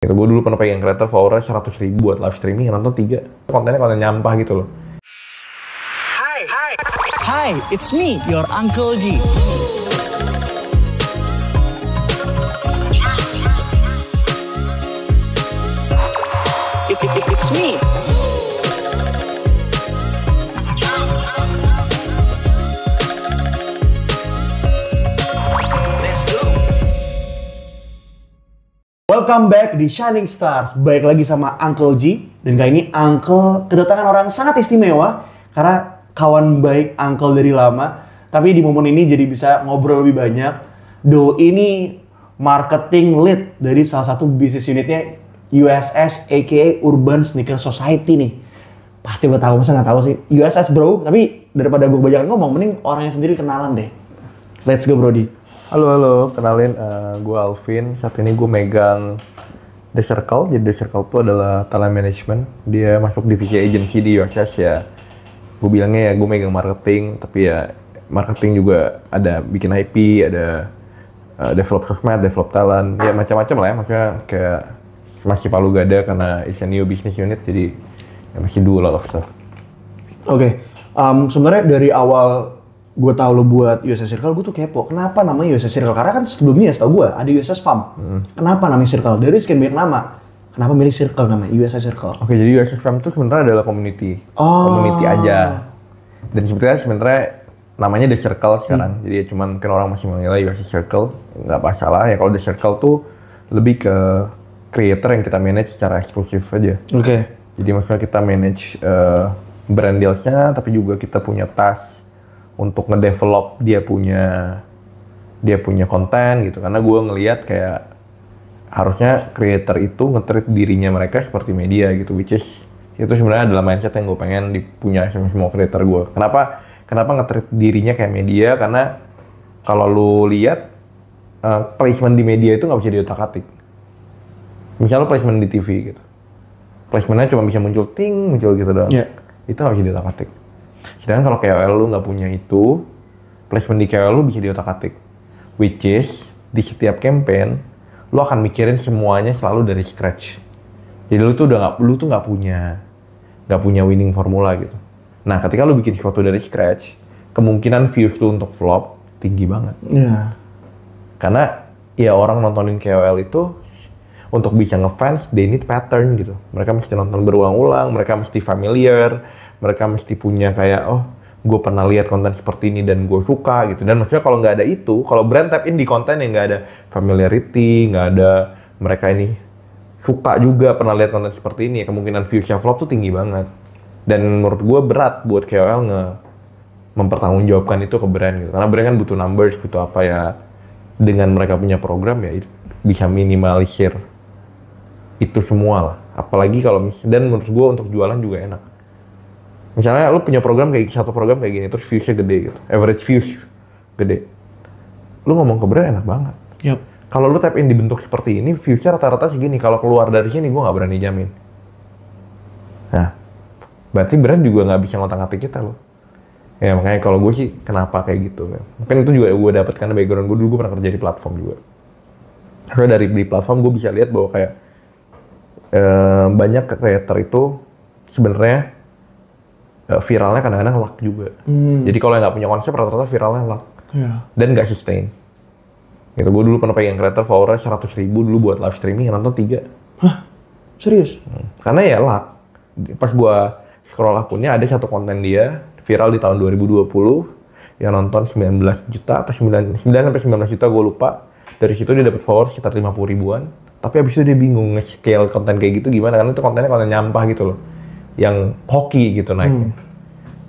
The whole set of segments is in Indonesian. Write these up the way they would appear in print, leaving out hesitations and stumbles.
Gitu, gue dulu pernah pegang creator follower 100.000 buat live streaming, yang nonton 3. Kontennya konten nyampah gitu loh. Hi, it's me, your Uncle G. It's me. Welcome back di Shining Stars. Baik lagi sama Uncle G. Dan kali ini Uncle kedatangan orang sangat istimewa karena kawan baik Uncle dari lama. Tapi di momen ini jadi bisa ngobrol lebih banyak. Ini marketing lead dari salah satu bisnis unitnya USS aka Urban Sneaker Society nih. Pasti gue tahu, masa nggak tahu sih USS bro. Tapi daripada gue banyak ngomong, mending orangnya sendiri kenalan deh. Let's go Brody. Halo, kenalin, gue Alvin. Saat ini gue megang The Circle. Jadi The Circle itu adalah talent management. Dia masuk divisi agency di USS ya. Gue bilangnya ya gue megang marketing, tapi ya marketing juga ada bikin IP, ada develop sosmed, develop talent, ya macam-macam lah ya. Maksudnya kayak masih palu gada karena it's a new business unit, jadi ya masih do a lot of stuff. Oke. Sebenarnya dari awal gue tahu lo buat USS Circle, gue tuh kepo. Kenapa namanya USS Circle? Karena kan sebelumnya setahu gue ada USS Farm. Kenapa namanya Circle? Dari sekian banyak nama, kenapa milih Circle namanya USS Circle? Oke, jadi USS Farm itu sebenarnya adalah community. Community aja. Dan sebenarnya namanya The Circle sekarang. Jadi ya cuman kan orang masih menilai USS Circle, nggak masalah ya. Kalau The Circle tuh lebih ke creator yang kita manage secara eksklusif aja. Oke. Jadi maksudnya kita manage brand deals-nya, tapi juga kita punya task untuk ngedevelop dia punya konten gitu. Karena gue ngelihat kayak harusnya creator itu nge-treat dirinya mereka seperti media gitu, which is itu sebenarnya adalah mindset yang gue pengen dipunya sama semua creator gue. Kenapa nge-treat dirinya kayak media? Karena kalau lu lihat placement di media itu nggak bisa diotak-atik. Misalnya lu placement di TV gitu, placementnya cuma bisa muncul gitu doang. Yeah. Itu nggak bisa diotak-atik. Sedangkan kalau KOL lu nggak punya itu, placement di KOL lu bisa diotak-atik. Which is, di setiap campaign, lu akan mikirin semuanya selalu dari scratch. Jadi lu tuh nggak punya winning formula gitu. Nah, ketika lu bikin sesuatu dari scratch, kemungkinan views lu untuk flop tinggi banget. Iya. Karena ya orang nontonin KOL itu untuk bisa ngefans, they need pattern gitu. Mereka mesti nonton berulang-ulang, mereka mesti familiar, mereka mesti punya kayak, oh gue pernah lihat konten seperti ini dan gue suka gitu. Dan maksudnya kalau nggak ada itu, kalau brand tap in di konten yang nggak ada familiarity, nggak ada mereka ini suka juga pernah lihat konten seperti ini, kemungkinan viewsnya flop tuh tinggi banget. Dan menurut gue berat buat KOL mempertanggungjawabkan itu ke brand gitu. Karena brand kan butuh numbers, butuh apa ya. Dengan mereka punya program ya bisa minimalisir itu semua lah. Apalagi kalau dan menurut gue untuk jualan juga enak. Misalnya lu punya satu program kayak gini, terus viewsnya gede gitu, average views gede. Lu ngomong ke brand enak banget. Yep. Kalau lu tap in di bentuk seperti ini, viewsnya rata-rata segini. Kalau keluar dari sini, gue nggak berani jamin. Nah, berarti brand juga nggak bisa ngotak-ngatik kita loh. Ya makanya kalau gue sih kenapa kayak gitu. Ya. Mungkin itu juga gue dapet karena background gue dulu gue pernah kerja di platform juga. Karena dari di platform gue bisa lihat bahwa kayak banyak creator itu sebenarnya viralnya kadang-kadang luck juga. Jadi kalau yang nggak punya konsep rata-rata viralnya luck. Yeah. Dan nggak sustain. Gitu, gue dulu pernah pegang creator follower 100.000 dulu buat live streaming, yang nonton 3. Hah? Serius? Karena ya luck. Pas gue scroll akunnya ada satu konten dia viral di tahun 2020 yang nonton 19 juta atau 9 sampai 19 juta gue lupa. Dari situ dia dapat follower sekitar 50 ribuan. Tapi abis itu dia bingung nge-scale konten kayak gitu gimana, karena itu kontennya konten nyampah gitu loh. Yang hoki gitu naiknya.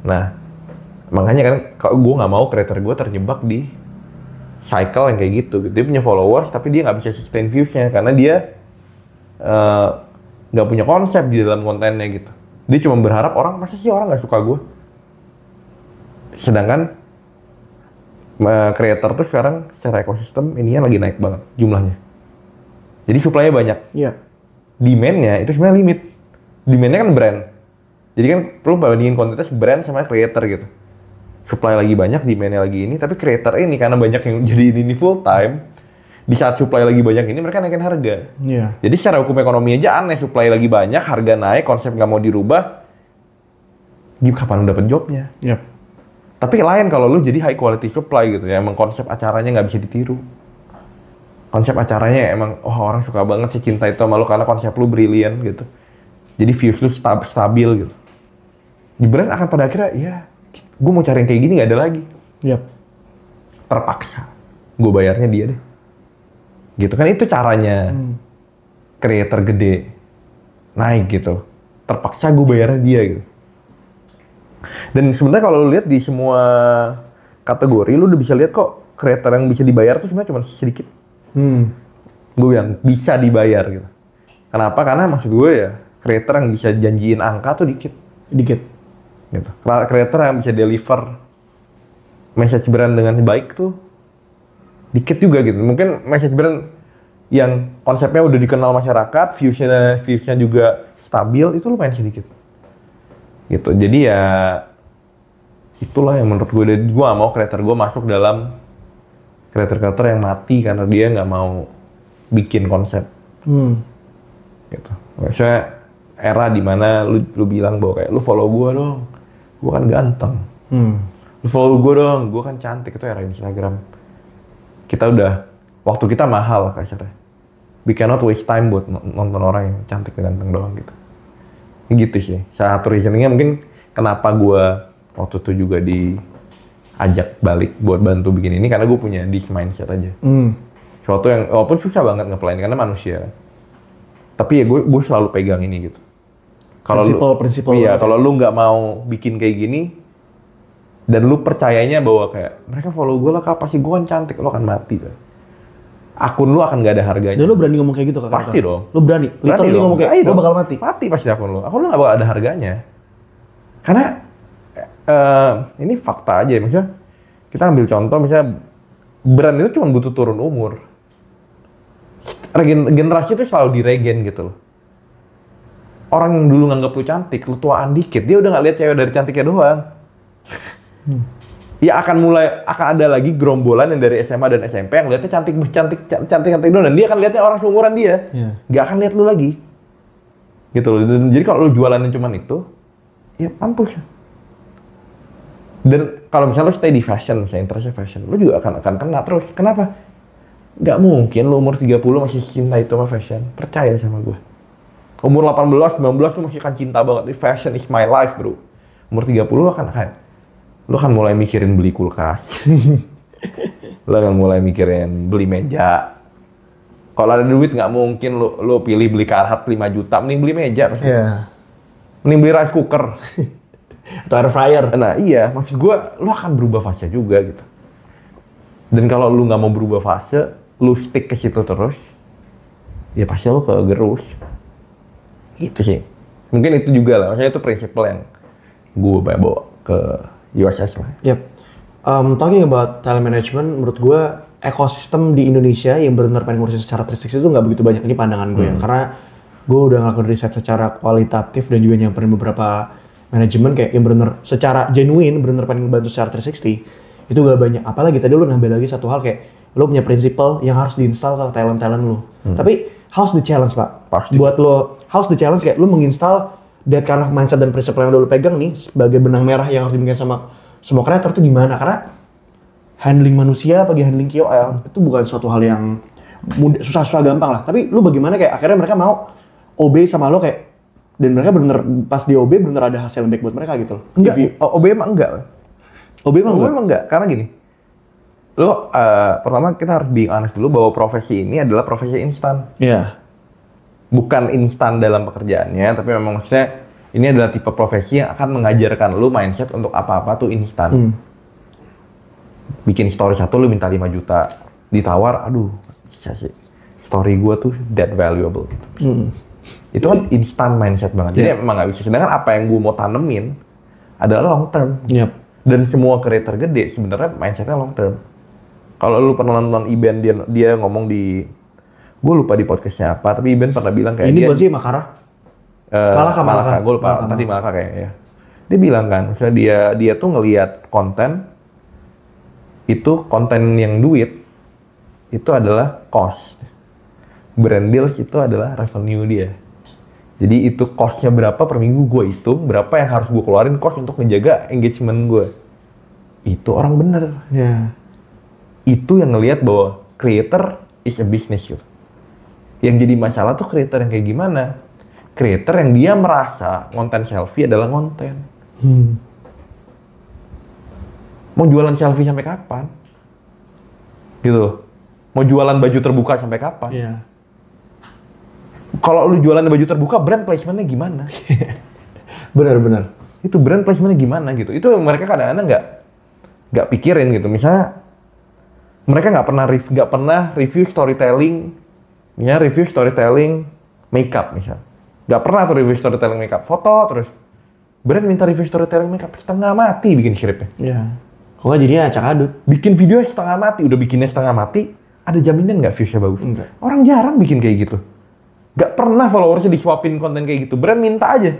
Nah, makanya kan gue nggak mau creator gue terjebak di cycle yang kayak gitu. Dia punya followers tapi dia nggak bisa sustain viewsnya karena dia nggak punya konsep di dalam kontennya gitu. Dia cuma berharap masa sih orang nggak suka gue. Sedangkan creator tuh sekarang secara ekosistem ininya lagi naik banget jumlahnya. Jadi supply-nya banyak. Iya. Demand-nya itu sebenarnya limit. Demand-nya kan brand. Jadi kan perlu bandingin kuantitas brand sama creator gitu. Supply lagi banyak, demand-nya lagi ini, tapi creator ini karena banyak yang jadi ini full time, di saat supply lagi banyak ini mereka naikin harga. Iya. Jadi secara hukum ekonomi aja aneh, supply lagi banyak, harga naik, konsep nggak mau dirubah. Kapan lu dapet jobnya? Yap. Tapi lain kalau lu jadi high quality supply gitu ya, emang konsep acaranya nggak bisa ditiru. Konsep acaranya emang, orang suka banget sih cinta itu sama lu karena konsep lu brilian gitu. Jadi views lu stabil gitu. Di brand akan pada akhirnya, ya gue mau cari yang kayak gini nggak ada lagi. Yap. Terpaksa. Gue bayarnya dia deh. Gitu kan itu caranya creator gede naik gitu. Terpaksa gue bayarnya dia gitu. Dan sebenarnya kalau lu lihat di semua kategori, lu udah bisa lihat kok creator yang bisa dibayar tuh sebenarnya cuma sedikit. Gue bilang bisa dibayar gitu. Kenapa? Karena maksud gue ya creator yang bisa janjiin angka tuh dikit. Dikit. Gitu. Creator yang bisa deliver message brand dengan baik tuh dikit juga gitu. Mungkin message brand yang konsepnya udah dikenal masyarakat, viewsnya juga stabil, itu lumayan sedikit. Gitu. Jadi ya itulah yang menurut gue, gue gak mau creator gue masuk dalam kreator-kreator yang mati karena dia nggak mau bikin konsep. Gitu. Maksudnya era dimana lu bilang bahwa kayak lu follow gue dong, gue kan ganteng. Lu follow gue dong, gue kan cantik, itu era Instagram. Kita udah, waktu kita mahal kasarnya. We cannot waste time buat nonton orang yang cantik dan ganteng doang gitu. Gitu sih. Salah satu reasoningnya mungkin kenapa gue waktu itu juga diajak balik buat bantu bikin ini karena gue punya this mindset aja. Suatu yang walaupun susah banget nge-plan karena manusia. Tapi ya gue selalu pegang ini gitu. Kalau prinsipal. Iya, kalau lu nggak mau bikin kayak gini dan lu percayanya bahwa kayak mereka follow gue lah, pasti gue kan cantik, lu akan mati kan. Akun lu akan nggak ada harganya. Dan lu berani ngomong kayak gitu kakak? Pasti dong. Lu berani? Literally ngomong kayak, lu bakal mati? Mati pasti akun lu nggak bakal ada harganya. Karena ini fakta aja ya, maksudnya kita ambil contoh misalnya brand itu cuma butuh turun umur. Generasi itu selalu diregen gitu loh. Orang yang dulu nganggap lu cantik, lu tuaan dikit, dia udah nggak lihat cewek dari cantiknya doang. Ya akan ada lagi gerombolan yang dari SMA dan SMP yang lihatnya cantik doang, dan dia akan lihatnya orang seumuran dia. Nggak akan lihat lu lagi. Gitu loh. Dan jadi kalau lu jualannya cuma itu, ya mampus. Dan kalau misalnya lo stay di fashion, misalnya interestnya fashion, lo juga akan kena terus. Kenapa? Nggak mungkin lo umur 30 masih cinta itu sama fashion. Percaya sama gue. Umur 18, 19 lo masih akan cinta banget. Fashion is my life, bro. Umur 30 lo akan mulai mikirin beli kulkas. Lo akan mulai mikirin beli meja. Kalau ada duit nggak mungkin lo pilih beli Carhartt 5 juta, mending beli meja. Mending beli rice cooker. Atau air fryer. Nah iya, maksud gue, lu akan berubah fase juga gitu. Dan kalau lu nggak mau berubah fase, lu stick ke situ terus, ya pasti lu kegerus. Gitu sih. Mungkin itu juga lah, maksudnya itu prinsip yang gue bawa ke USS lah. Yep. Talking about talent management, menurut gue ekosistem di Indonesia yang benar-benar pengen ngurusin secara 360 itu nggak begitu banyak. Ini pandangan gue ya, karena gue udah ngelakuin riset secara kualitatif dan juga nyamperin beberapa manajemen kayak yang benar secara genuine, benar pengen ngebantu secara 360 itu gak banyak. Apalagi tadi lu nambah lagi satu hal kayak lu punya prinsipal yang harus diinstal ke talent-talent lu. Tapi how's the challenge, Pak? Pasti. Buat lo, how's the challenge kayak lu menginstal that kind of mindset dan prinsipal yang udah lu pegang nih sebagai benang merah yang harus dimiliki sama semua kreator tuh gimana? Karena handling manusia bagi handling KOL itu bukan suatu hal yang susah-susah gampang lah. Tapi lu bagaimana kayak akhirnya mereka mau obey sama lo kayak, dan mereka bener pas di OB bener ada hasil yang baik buat mereka gitu loh. Enggak, OB emang enggak. OB emang enggak, karena gini. Lo, pertama kita harus being honest dulu bahwa profesi ini adalah profesi instan. Iya. Bukan instan dalam pekerjaannya, tapi memang maksudnya ini adalah tipe profesi yang akan mengajarkan lo mindset untuk apa-apa tuh instan. Bikin story satu lo minta 5 juta, ditawar, aduh bisa sih. Story gue tuh that valuable gitu. Itu kan instant mindset banget. Jadi emang nggak bisa. Sedangkan apa yang gue mau tanemin adalah long term. Dan semua creator gede sebenarnya mindsetnya long term. Kalau lu pernah nonton Iben, dia ngomong di, gue lupa di podcastnya apa, tapi Iben pernah bilang kayak ini buat sih Makara. Malaka. Gue lupa tadi Malaka kayaknya ya. Dia bilang kan, misalnya dia tuh ngelihat konten itu konten yang duit itu adalah cost. Brand deals itu adalah revenue dia. Jadi itu cost-nya berapa per minggu gue hitung, berapa yang harus gue keluarin cost untuk menjaga engagement gue. Itu orang bener. Ya. Itu yang ngelihat bahwa creator is a business gitu. Yang jadi masalah tuh creator yang kayak gimana? Creator yang dia merasa konten selfie adalah konten. Mau jualan selfie sampai kapan? Gitu. Mau jualan baju terbuka sampai kapan? Iya. Kalau lu jualan baju terbuka, brand placement-nya gimana? Benar-benar. Itu brand placement-nya gimana gitu. Itu mereka kadang-kadang nggak pikirin gitu. Misalnya mereka nggak pernah review storytelling, misalnya review storytelling makeup misalnya. Nggak pernah tuh review storytelling makeup. Foto terus. Brand minta review storytelling makeup, setengah mati bikin scriptnya. Iya. Kalau nggak jadinya acak adut. Bikin video setengah mati, udah bikinnya setengah mati, ada jaminan nggak viewsnya bagus? Enggak. Orang jarang bikin kayak gitu. Nggak pernah followersnya disuapin konten kayak gitu. Brand minta aja.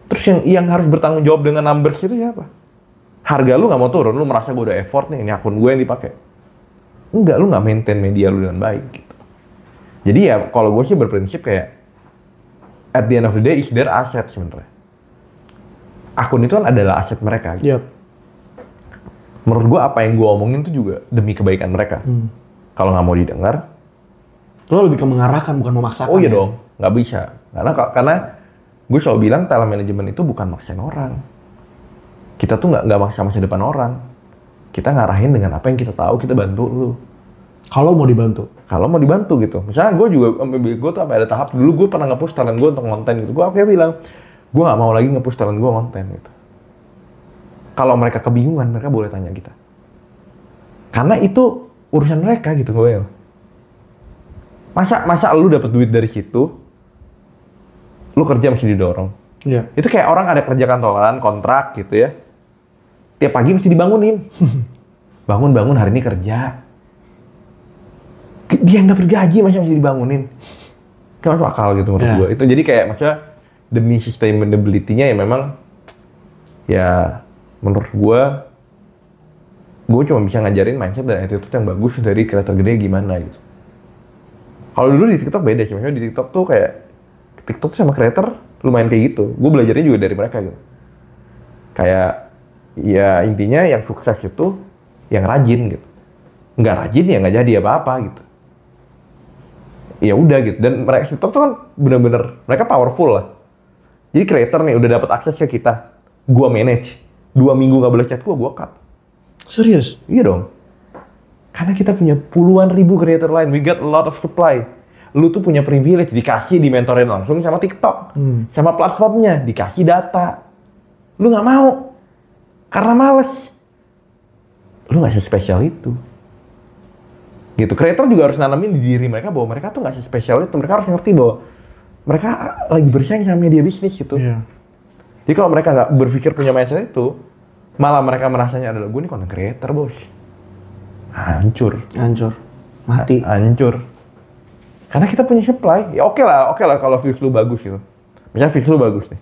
Terus yang harus bertanggung jawab dengan numbers itu siapa? Harga lu nggak mau turun, lu merasa gue udah effort nih, ini akun gue yang dipakai. Enggak, lu nggak maintain media lu dengan baik gitu. Jadi ya kalau gue sih berprinsip kayak at the end of the day is their asset sebenarnya. Akun itu kan adalah aset mereka. Gitu. Yap. Menurut gue apa yang gue omongin itu juga demi kebaikan mereka. Kalau nggak mau didengar, Lo lebih ke mengarahkan, bukan memaksakan. oh iya ya? dong, nggak bisa. Karena gue selalu bilang talent management itu bukan maksain orang. Kita tuh nggak maksa masa depan orang. Kita ngarahin dengan apa yang kita tahu, kita bantu lu. Kalau mau dibantu. Kalau mau dibantu gitu. Misalnya gue tuh sampai ada tahap dulu gue pernah nge-push talent gue untuk konten gitu. Gue akhirnya bilang, gue nggak mau lagi nge-push talent gue konten gitu. Kalau mereka kebingungan, mereka boleh tanya kita. Karena itu urusan mereka gitu gue. Masa lu dapat duit dari situ, lu kerja mesti didorong. Iya. Itu kayak orang ada kerja kantoran, kontrak gitu ya. Tiap pagi mesti dibangunin. Bangun hari ini kerja. Dia yang dapat gaji masih dibangunin. Gak masuk akal gitu menurut gue. Itu jadi kayak maksudnya demi sustainability-nya ya memang ya menurut gue cuma bisa ngajarin mindset dan attitude yang bagus dari kreator gede gimana gitu. Kalau dulu di TikTok beda sih, maksudnya di TikTok tuh kayak TikTok sama kreator lumayan kayak gitu. Gue belajarnya juga dari mereka gitu. Kayak ya intinya yang sukses itu yang rajin gitu. Nggak rajin ya nggak jadi apa-apa gitu. Ya udah gitu. Dan mereka TikTok tuh kan bener-bener mereka powerful lah. Jadi kreator nih udah dapat akses ke kita, gue manage. 2 minggu nggak boleh chat gue cut. Serius? Iya dong. Karena kita punya puluhan ribu creator lain, we got a lot of supply. Lu tuh punya privilege, dikasih dimentorin langsung sama TikTok. Sama platformnya, dikasih data. Lu nggak mau. Karena males. Lu nggak sespesial itu. Gitu, creator juga harus nanamin di diri mereka bahwa mereka tuh nggak sespesial itu. Mereka harus ngerti bahwa mereka lagi bersaing sama media bisnis gitu. Iya. Jadi kalau mereka nggak berpikir punya mindset itu, malah mereka merasanya adalah gue nih content creator bos. Hancur. Mati. Hancur. Karena kita punya supply. Ya oke lah kalau views lu bagus gitu. Misalnya views lu bagus nih.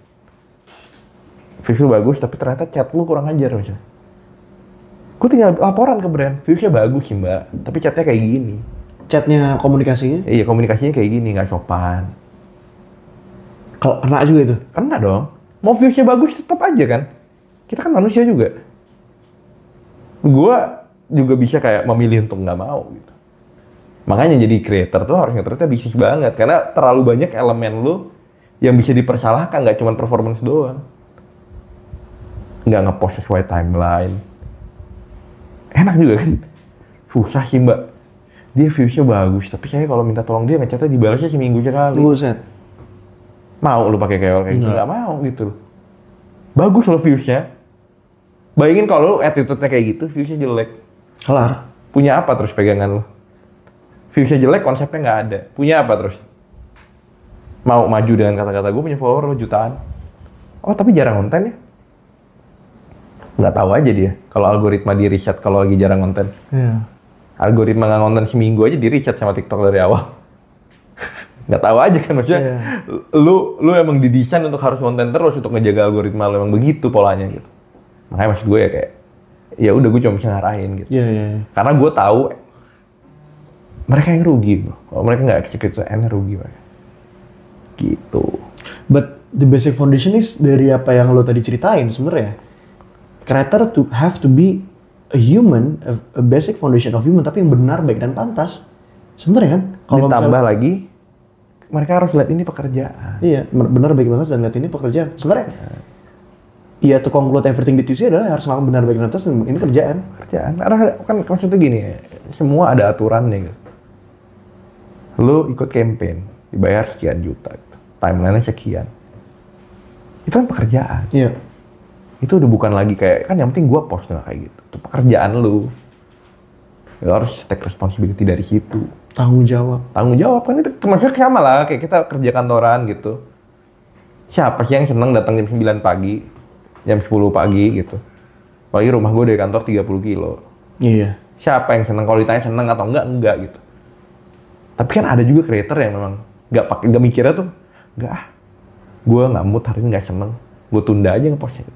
Views lu bagus tapi ternyata chat lu kurang ajar misalnya. Gue tinggal laporan ke brand, viewsnya bagus sih mbak, tapi chatnya kayak gini. Chatnya komunikasinya? Iya komunikasinya kayak gini, nggak sopan. Kalau kena juga itu? Kena dong. Mau viewsnya bagus tetap aja kan. Kita kan manusia juga. Gue juga bisa kayak memilih untuk nggak mau gitu. Makanya jadi creator tuh harusnya ternyata bisnis banget. Karena terlalu banyak elemen lu yang bisa dipersalahkan, nggak cuma performance doang. Nggak ngepost sesuai timeline. Enak juga kan? Susah sih mbak. Dia viewsnya bagus, tapi saya kalau minta tolong dia ngechatnya dibalasnya seminggu sekali. Buset. Mau lu pakai KOL kayak gitu? Nggak mau gitu. Bagus loh viewsnya. Bayangin kalau lu attitude-nya kayak gitu, viewsnya jelek. Kelar. Punya apa terus pegangan lu? Viewsnya jelek, konsepnya nggak ada. Punya apa terus? Mau maju dengan kata-kata gue punya follower jutaan. Oh tapi jarang konten ya? Nggak tahu aja dia. Kalau algoritma di riset kalau lagi jarang konten. Iya. Algoritma nggak konten seminggu aja di riset sama TikTok dari awal. Nggak tahu aja kan maksudnya. Iya. Lu emang didesain untuk harus konten terus untuk ngejaga algoritma lu emang begitu polanya gitu. Makanya maksud gue ya kayak ya udah gue cuma bisa ngarahin gitu. Iya. Karena gue tahu mereka yang rugi bro. Kalau mereka nggak execute to end, rugi mereka. Gitu. But the basic foundation is dari apa yang lo tadi ceritain sebenarnya. Creator have to be a human, a basic foundation of human, tapi yang benar, baik dan pantas. Sebenarnya kan. Ditambah lagi, mereka harus lihat ini pekerjaan. Iya, benar, baik, pantas dan lihat ini pekerjaan. Sebenarnya, iya to conclude everything that you say adalah harus melakukan benar, baik dan pantas dan ini kerjaan. Karena kan maksudnya gini, semua ada aturannya gitu. Lu ikut campaign, dibayar sekian juta, gitu. Timeline-nya sekian. Itu kan pekerjaan. Iya. Itu udah bukan lagi kayak, kan yang penting gua post nggak kayak gitu. Itu pekerjaan lu. Lu harus take responsibility dari situ. Tanggung jawab Kan itu maksudnya sama lah, kayak kita kerja kantoran gitu. Siapa sih yang seneng datang jam 9 pagi, jam 10 pagi gitu. Apalagi rumah gue dari kantor 30 kilo. Iya. Siapa yang seneng? Kalau ditanya seneng atau enggak gitu. Tapi kan ada juga creator yang memang nggak mikirnya tuh, gue nggak mood hari ini, nggak seneng, gue tunda aja ngepostnya.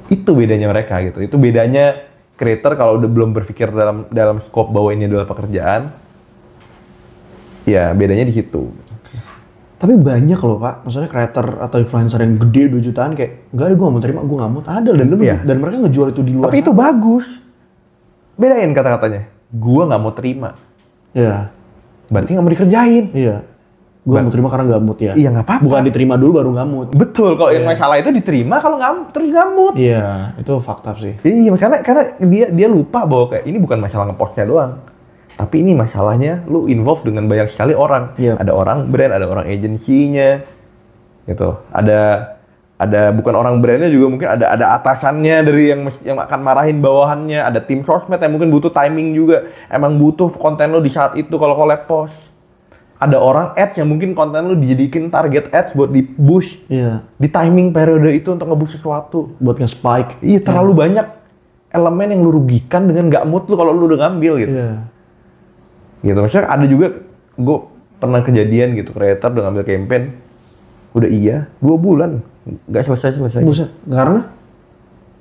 Itu bedanya mereka gitu. Itu bedanya creator kalau udah belum berpikir dalam scope bahwa ini adalah pekerjaan. Ya bedanya di situ. Tapi banyak loh Pak, maksudnya creator atau influencer yang gede 2 jutaan kayak, enggak ada, gue nggak mau terima, gue nggak mau. Ada dan mereka ngejual itu di luar. Tapi itu bagus. Bedain kata-katanya. Gue nggak mau terima. Iya. Berarti nggak mau dikerjain. Iya. Gue mau terima karena nggak mood ya. Iya nggak apa-apa. Bukan diterima dulu baru nggak mood. Betul. Kalau yang masalah itu diterima, kalau nggak terus nggak mood. Iya, itu fakta sih. Iya, karena dia lupa bahwa kayak ini bukan masalah ngepostnya doang. Tapi ini masalahnya lu involve dengan banyak sekali orang. Iya. Ada orang brand, ada orang agensinya. Gitu. Ada bukan orang brandnya juga mungkin ada atasannya dari yang akan marahin bawahannya, ada tim sosmed yang mungkin butuh timing juga. Emang butuh konten lu di saat itu kalau collab post. Ada orang ads yang mungkin konten lu dijadikan target ads buat di-boost. Iya. Di timing periode itu untuk nge-boost sesuatu. Buat nge-spike. Iya, terlalu banyak elemen yang lu rugikan dengan nggak mood lu kalau lu udah ngambil gitu. Iya. Gitu, maksudnya ada juga, gue pernah kejadian gitu, creator udah ngambil campaign, udah 2 bulan, nggak selesai. Buset, karena?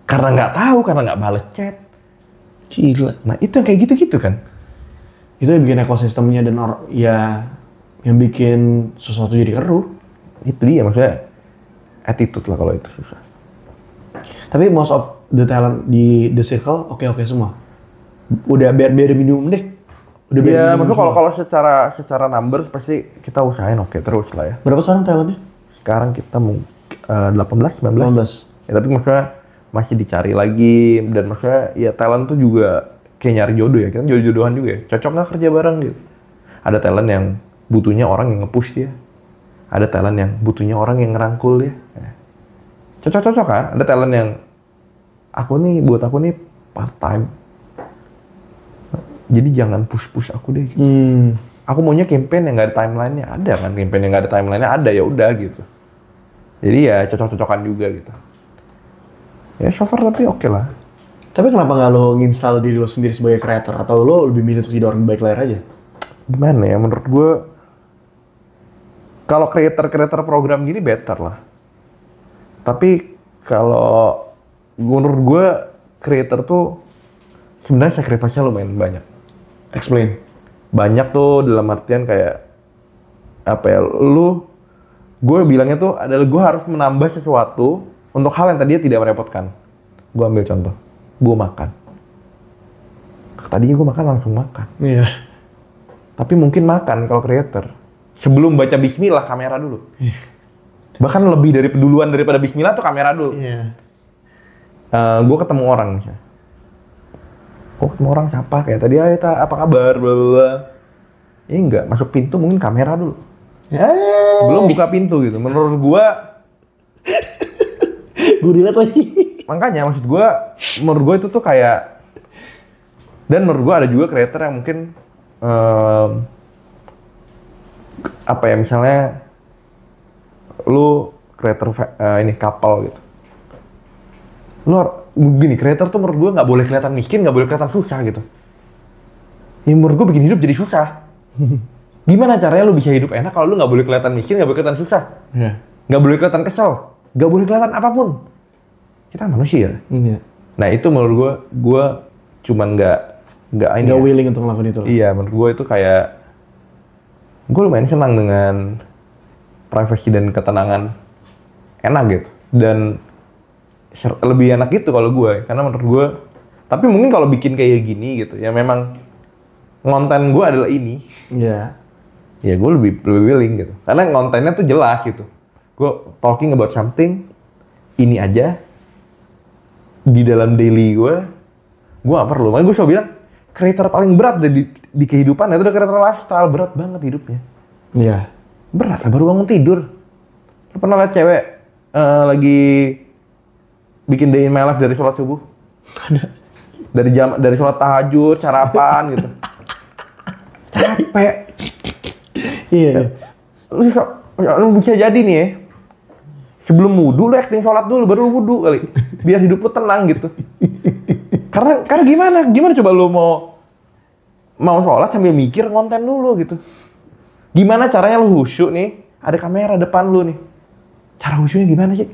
Karena nggak tahu, karena nggak bales chat. Gila. Nah itu yang kayak gitu-gitu kan. Itu yang bikin ekosistemnya dan yang bikin sesuatu jadi keruh. Itu dia, maksudnya attitude lah kalau itu susah. Tapi most of the talent di The Circle oke semua. Udah biar minimum deh. Udah Iya, maksudnya kalau secara numbers pasti kita usahain oke terus lah ya. Berapa sekarang talentnya? Sekarang kita 18, 19. 18. Ya tapi maksudnya masih dicari lagi, dan maksudnya ya talent tuh juga kayak nyari jodoh ya, kita jodoh-jodohan juga ya. Cocok nggak kerja bareng gitu. Ada talent yang butuhnya orang yang nge-push dia. Ada talent yang butuhnya orang yang ngerangkul dia. Cocok-cocok kan? Ada talent yang buat aku nih part time. Jadi jangan push aku deh gitu. Aku maunya campaign yang nggak ada timelinenya. Ada kan campaign yang nggak ada timelinenya, ada ya udah gitu. Jadi ya cocok-cocokan juga gitu. Ya so far tapi oke lah. Tapi kenapa nggak lo nginstal diri lo sendiri sebagai creator? Atau lo lebih milih untuk jadi orang baik layar aja? Gimana ya, menurut gue kalau creator program gini better lah. Tapi kalau menurut gue creator tuh sebenarnya sacrifice-nya lumayan banyak. Explain. Banyak tuh dalam artian kayak apa ya, gue bilangnya tuh adalah gue harus menambah sesuatu untuk hal yang tadinya tidak merepotkan. Gue ambil contoh, gue makan. Tadinya gue makan langsung makan. Iya. Tapi mungkin makan kalau creator sebelum baca bismillah kamera dulu. Bahkan lebih dari peduluan daripada bismillah tuh kamera dulu. Iya. Gue ketemu orang misalnya. Gue ketemu orang siapa kayak tadi, ayo apa kabar, bla bla bla. Ini enggak, masuk pintu mungkin kamera dulu. Belum buka pintu gitu. Menurut gue relate lagi. Makanya maksud gue, menurut gue itu tuh kayak, dan menurut gue ada juga creator yang mungkin apa ya, misalnya lu creator ini couple gitu. Lu gini, creator tuh menurut gue nggak boleh kelihatan miskin, nggak boleh kelihatan susah gitu. Ya menurut gue bikin hidup jadi susah. Gimana caranya lu bisa hidup enak kalau lu nggak boleh kelihatan miskin, nggak boleh kelihatan susah, nggak boleh kelihatan kesel, nggak boleh kelihatan apapun. Kita manusia. Iya. Nah itu menurut gue cuman nggak nggak willing untuk ngelakuin itu. Iya, menurut gue itu kayak gue lumayan senang dengan privacy dan ketenangan enak gitu. Dan lebih enak gitu kalau gue, karena menurut gue. Tapi mungkin kalau bikin kayak gini gitu, ya memang konten gue adalah ini. Iya. Ya gue lebih willing gitu, karena kontennya tuh jelas gitu. Gue talking about something, ini aja di dalam daily gue nggak perlu. Makanya gue selalu bilang, creator paling berat di kehidupan itu udah creator lifestyle, berat banget hidupnya. Iya. Berat lah, baru bangun tidur. Lu pernah liat cewek lagi bikin day in my life dari sholat subuh? Dari sholat tahajud, sarapan gitu. Capek. Iya. Lu bisa jadi nih ya, sebelum wudu lu acting sholat dulu, baru lu wudu kali. Biar hidup lu tenang gitu. Karena gimana coba lu mau sholat sambil mikir konten dulu gitu. Gimana caranya lu khusyuk nih, ada kamera depan lu nih. Cara khusyuknya gimana sih?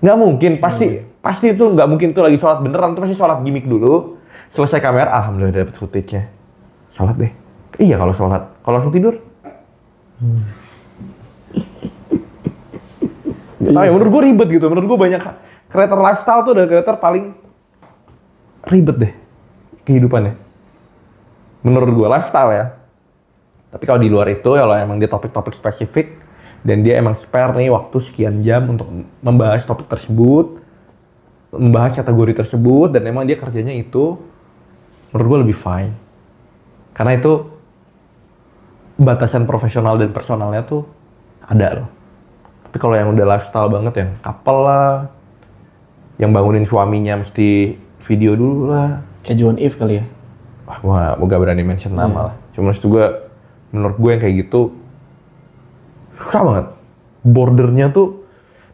Nggak mungkin, pasti itu nggak mungkin tuh lagi sholat beneran, tuh pasti sholat gimmick dulu. Selesai kamera, alhamdulillah dapet footage-nya. Sholat deh. Iya kalau sholat, kalau langsung tidur. Tahu ya, menurut gue ribet gitu. Menurut gue banyak creator lifestyle tuh ada creator paling ribet deh kehidupannya. Menurut gue lifestyle ya. Tapi kalau di luar itu, kalau emang dia topik-topik spesifik dan dia emang spare nih waktu sekian jam untuk membahas topik tersebut, membahas kategori tersebut, dan emang dia kerjanya itu, menurut gue lebih fine. Karena itu batasan profesional dan personalnya tuh ada loh. Tapi kalau yang udah lifestyle banget, yang couple lah, yang bangunin suaminya mesti video dulu lah. Kayak Joan Eve kali ya? Wah, gue gak berani mention nama lah. Cuma itu juga, menurut gue yang kayak gitu, susah banget. Bordernya tuh,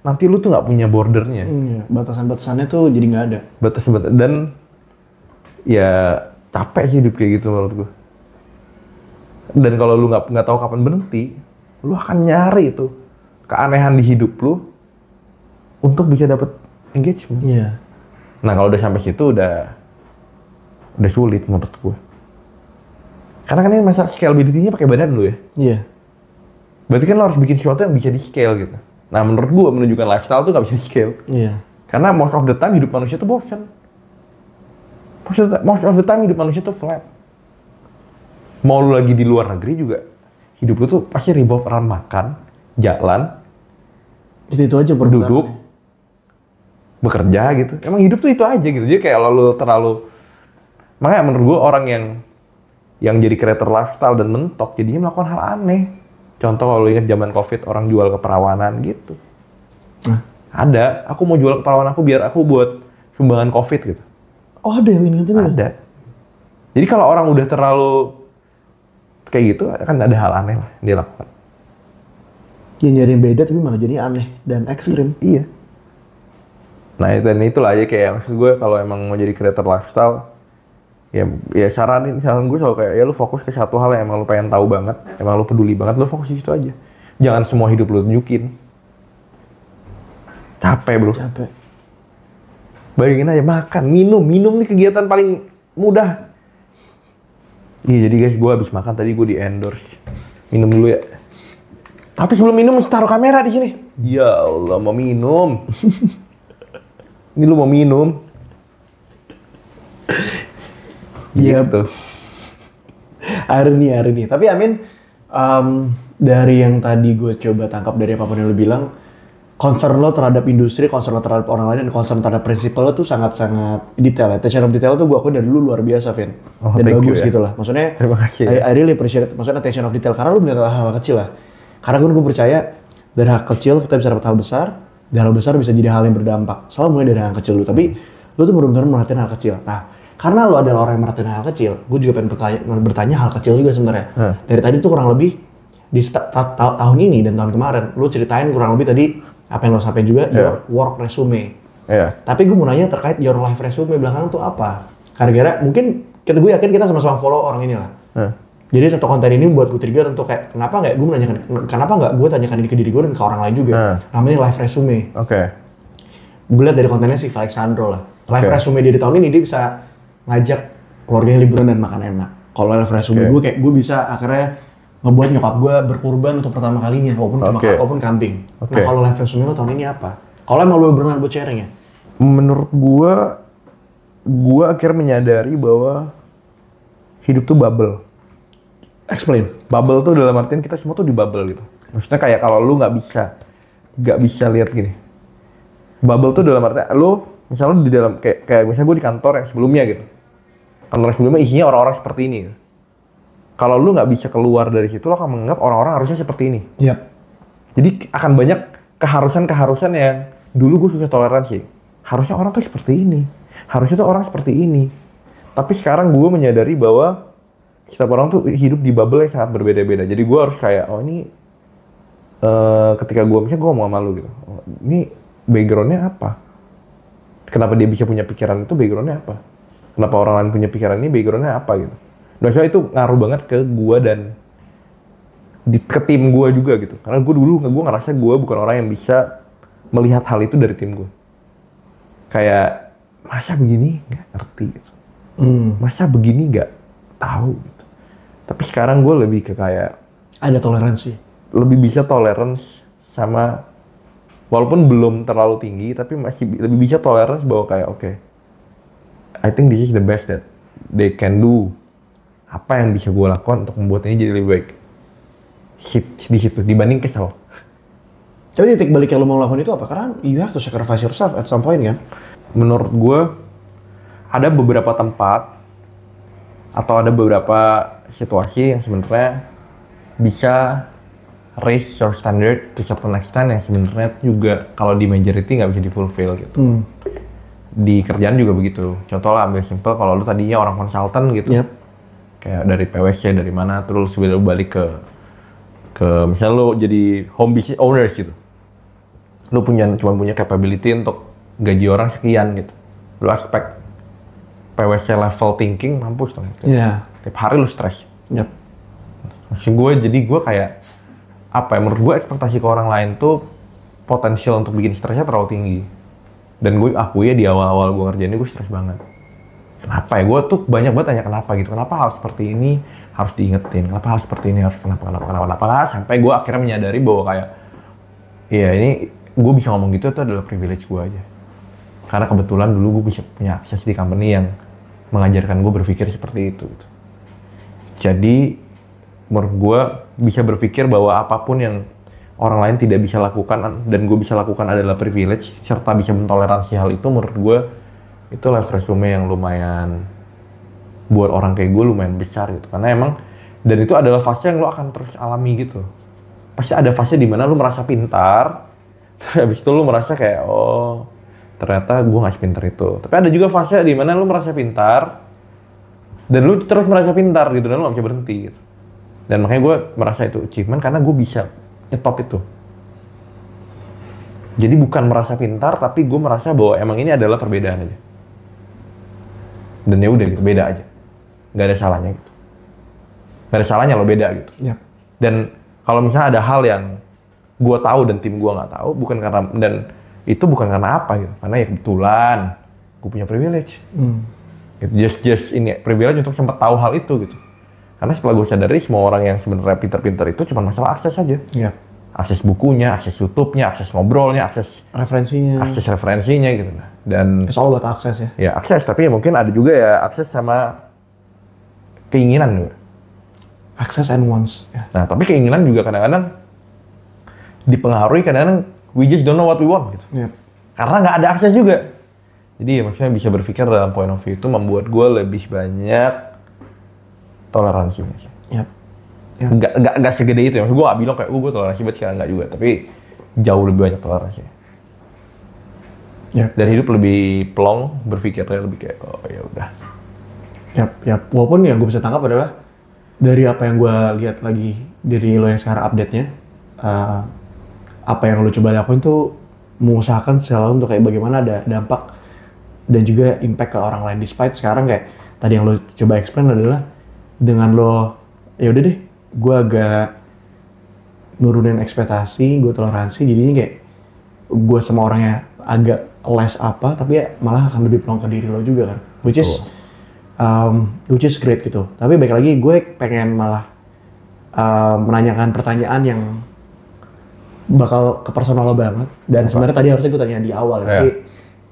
nanti lu tuh gak punya bordernya. Iya, batasan-batasannya tuh jadi gak ada. Batas-batas, dan ya capek sih hidup kayak gitu menurut gue. Dan kalau lu nggak tahu kapan berhenti, lu akan nyari itu keanehan di hidup lu untuk bisa dapet engagement. Iya. Nah kalau udah sampai situ udah sulit menurut gue. Karena kan ini masa scalability-nya pakai badan lu ya. Iya. Berarti kan lo harus bikin sesuatu yang bisa di scale gitu. Nah menurut gue menunjukkan lifestyle tuh nggak bisa di scale. Iya. Karena most of the time hidup manusia tuh bosan. Most of the time hidup manusia tuh flat. Mau lu lagi di luar negeri juga, hidup lu tuh pasti revolve around makan, jalan, Itu aja duduk, bekerja gitu. Emang hidup tuh itu aja gitu. Jadi kayak kalau lu terlalu, makanya menurut gue orang yang jadi creator lifestyle dan mentok, jadinya melakukan hal aneh. Contoh kalau lu ingat zaman COVID, orang jual keperawanan gitu. Ada, aku mau jual keperawanan aku biar aku buat sumbangan COVID gitu. Oh ada yang ini gitu? Ada. Jadi kalau orang udah terlalu kayak gitu, kan ada hal aneh lah dia lakukan. Yang nyari yang beda tapi malah jadi aneh dan ekstrim. Iya. Nah dan itulah aja kayak maksud gue kalau emang mau jadi creator lifestyle, ya saran gue selalu kayak ya lu fokus ke satu hal yang emang lu pengen tahu banget, emang lu peduli banget, lu fokus di situ aja. Jangan semua hidup lu tunjukin. Capek bro. Capek. Bayangin aja makan, minum nih kegiatan paling mudah. Iya jadi guys, gue habis makan tadi gue di endorse. Minum dulu ya. Tapi sebelum minum mesti taruh kamera di sini. Ya Allah mau minum. Ini lu mau minum. Iya Gitu. Irony. Tapi Amin, dari yang tadi gue coba tangkap dari apapun yang lo bilang, concern lo terhadap industri, concern lo terhadap orang lain, dan concern terhadap prinsipal lo tuh sangat-sangat detail ya. Attention of detail tuh gue akuin dari dulu luar biasa, Vin. Oh, dan thank you, bagus ya. gitu lah. Maksudnya, Terima kasih, ya. I really appreciate it. Maksudnya attention of detail. Karena lo bener hal kecil lah. Karena gue percaya, dari hal kecil kita bisa dapat hal besar, dari hal besar bisa jadi hal yang berdampak. Selalu mulai dari hal kecil dulu. Tapi, lo tuh benar-benar merhatiin hal kecil. Nah, karena lo adalah orang yang merhatiin hal kecil, gue juga pengen bertanya hal kecil juga sebenarnya. Dari tadi tuh kurang lebih, di tahun ini dan tahun kemarin, lo ceritain kurang lebih tadi, apa yang lo sampaikan juga, your work resume. Iya. Tapi gue mau nanya terkait your life resume belakangan tuh apa? Karena mungkin gue yakin kita sama-sama follow orang ini lah. Jadi satu konten ini buat gue trigger untuk kayak kenapa nggak gue tanyakan ini ke diri gue dan ke orang lain juga. Namanya life resume. Oke. Gue lihat dari kontennya si Alexandro lah. Life resume dia di tahun ini dia bisa ngajak keluarganya liburan dan makan enak. Kalau life resume gue kayak gue bisa akhirnya ngebuat nyokap gue berkurban untuk pertama kalinya walaupun kambing. Nah kalau life resume lo tahun ini apa? Kalau emang lo berminat buat sharing ya? Menurut gue akhirnya menyadari bahwa hidup tuh bubble. Explain. Bubble tuh dalam artian kita semua tuh di bubble gitu. Maksudnya kayak kalau lu nggak bisa lihat gini. Bubble tuh dalam artian lu misalnya di dalam kayak misalnya gue di kantor yang sebelumnya gitu. Kantor yang sebelumnya isinya orang-orang seperti ini. Gitu. Kalau lu nggak bisa keluar dari situ, lo akan menganggap orang-orang harusnya seperti ini. Yap. Jadi akan banyak keharusan yang dulu gue susah toleransi. Harusnya orang tuh seperti ini. Harusnya tuh orang seperti ini. Tapi sekarang gue menyadari bahwa setiap orang tuh hidup di bubble yang sangat berbeda-beda. Jadi gue harus kayak, oh ini ketika misalnya gue ngomong sama lu gitu. Oh, ini background-nya apa? Kenapa dia bisa punya pikiran itu, background-nya apa? Kenapa orang lain punya pikiran ini, background-nya apa gitu? Nah, soalnya itu ngaruh banget ke gue dan ke tim gue juga gitu. Karena gue ngerasa gue bukan orang yang bisa melihat hal itu dari tim gue. Kayak, masa begini nggak ngerti gitu. Masa begini nggak tahu gitu. Tapi sekarang gue lebih ke kayak ada toleransi. Lebih bisa tolerance sama walaupun belum terlalu tinggi tapi masih lebih bisa tolerance bahwa kayak oke. I think this is the best that they can do. Apa yang bisa gue lakukan untuk membuat ini jadi lebih baik. Di situ dibanding kesel. Tapi titik balik yang lo mau lakukan itu apa? Karena you have to sacrifice yourself at some point kan? Menurut gue ada beberapa tempat atau ada beberapa situasi yang sebenarnya bisa raise your standard to certain extent yang sebenarnya juga kalau di majority nggak bisa di fulfill gitu. Di kerjaan juga begitu. Contoh lah ambil simple kalau lu tadinya orang konsultan gitu. Yep. Kayak dari PwC dari mana terus lu balik ke misalnya lu jadi home business owners gitu. Lu cuma punya capability untuk gaji orang sekian gitu. Lu expect PwC level thinking mampus dong. Iya. Tiap hari lu stres. Yep. Maksud gue kayak apa ya, menurut gue ekspektasi ke orang lain tuh potensial untuk bikin stresnya terlalu tinggi. Dan gue akui ya di awal-awal gue ngerjain ini gue stres banget. Kenapa ya? Gue tuh banyak banget tanya kenapa gitu. Kenapa hal seperti ini harus diingetin? Kenapa hal seperti ini harus kenapa? Sampai gue akhirnya menyadari bahwa kayak iya ini gue bisa ngomong gitu itu adalah privilege gue aja. Karena kebetulan dulu gue bisa punya akses di company yang mengajarkan gue berpikir seperti itu. Gitu. Jadi menurut gue bisa berpikir bahwa apapun yang orang lain tidak bisa lakukan dan gue bisa lakukan adalah privilege serta bisa mentoleransi hal itu. Menurut gue itu life resume yang lumayan buat orang kayak gue lumayan besar gitu. Karena emang dan itu adalah fase yang lo akan terus alami gitu. Pasti ada fase di mana lo merasa pintar, terus habis itu lo merasa kayak oh ternyata gue nggak sepintar itu. Tapi ada juga fase di mana lo merasa pintar dan lo terus merasa pintar gitu dan lo nggak bisa berhenti gitu. Dan makanya gue merasa itu achievement karena gue bisa nyetop itu. Jadi bukan merasa pintar tapi gue merasa bahwa emang ini adalah perbedaan aja. Dan ya udah gitu, beda aja. Nggak ada salahnya gitu. Nggak ada salahnya lo beda gitu. Yep. Dan kalau misalnya ada hal yang gue tahu dan tim gue nggak tahu, bukan karena dan itu bukan karena apa gitu. Karena ya kebetulan gue punya privilege. Gitu. Just ini privilege untuk sempat tahu hal itu gitu. Karena setelah gue sadari semua orang yang sebenarnya pintar-pintar itu cuma masalah akses aja. Yep. Akses bukunya, akses YouTube-nya, akses ngobrolnya, akses referensinya gitu. Dan it's all about akses ya. Ya akses, tapi ya mungkin ada juga ya akses sama keinginan juga. Access and wants. Ya. Nah, tapi keinginan juga kadang-kadang dipengaruhi kadang-kadang we just don't know what we want gitu. Yep. Karena nggak ada akses juga. Jadi ya maksudnya bisa berpikir dalam point of view itu membuat gue lebih banyak toleransinya. Yep. Yep. Nggak segede itu ya. Maksud gue nggak bilang kayak gue toleransi banget sekarang nggak juga. Tapi jauh lebih banyak toleransi. Yep. Dan hidup lebih plong, berpikirnya lebih kayak oh ya udah. Yap. Walaupun yang gue bisa tangkap adalah dari apa yang gue lihat lagi dari lo yang sekarang update-nya, apa yang lo coba lakuin tuh mengusahakan selalu untuk kayak bagaimana ada dampak dan juga impact ke orang lain. Despite sekarang kayak tadi yang lo coba explain adalah dengan lo ya udah deh, gue agak nurunin ekspektasi, gue toleransi, jadinya kayak gue sama orangnya agak less apa, tapi ya malah akan lebih plong ke diri lo juga kan. Which is which is great gitu. Tapi baik lagi gue pengen malah menanyakan pertanyaan yang bakal ke personal lo banget. Dan sebenarnya tadi harusnya gue tanya di awal, tapi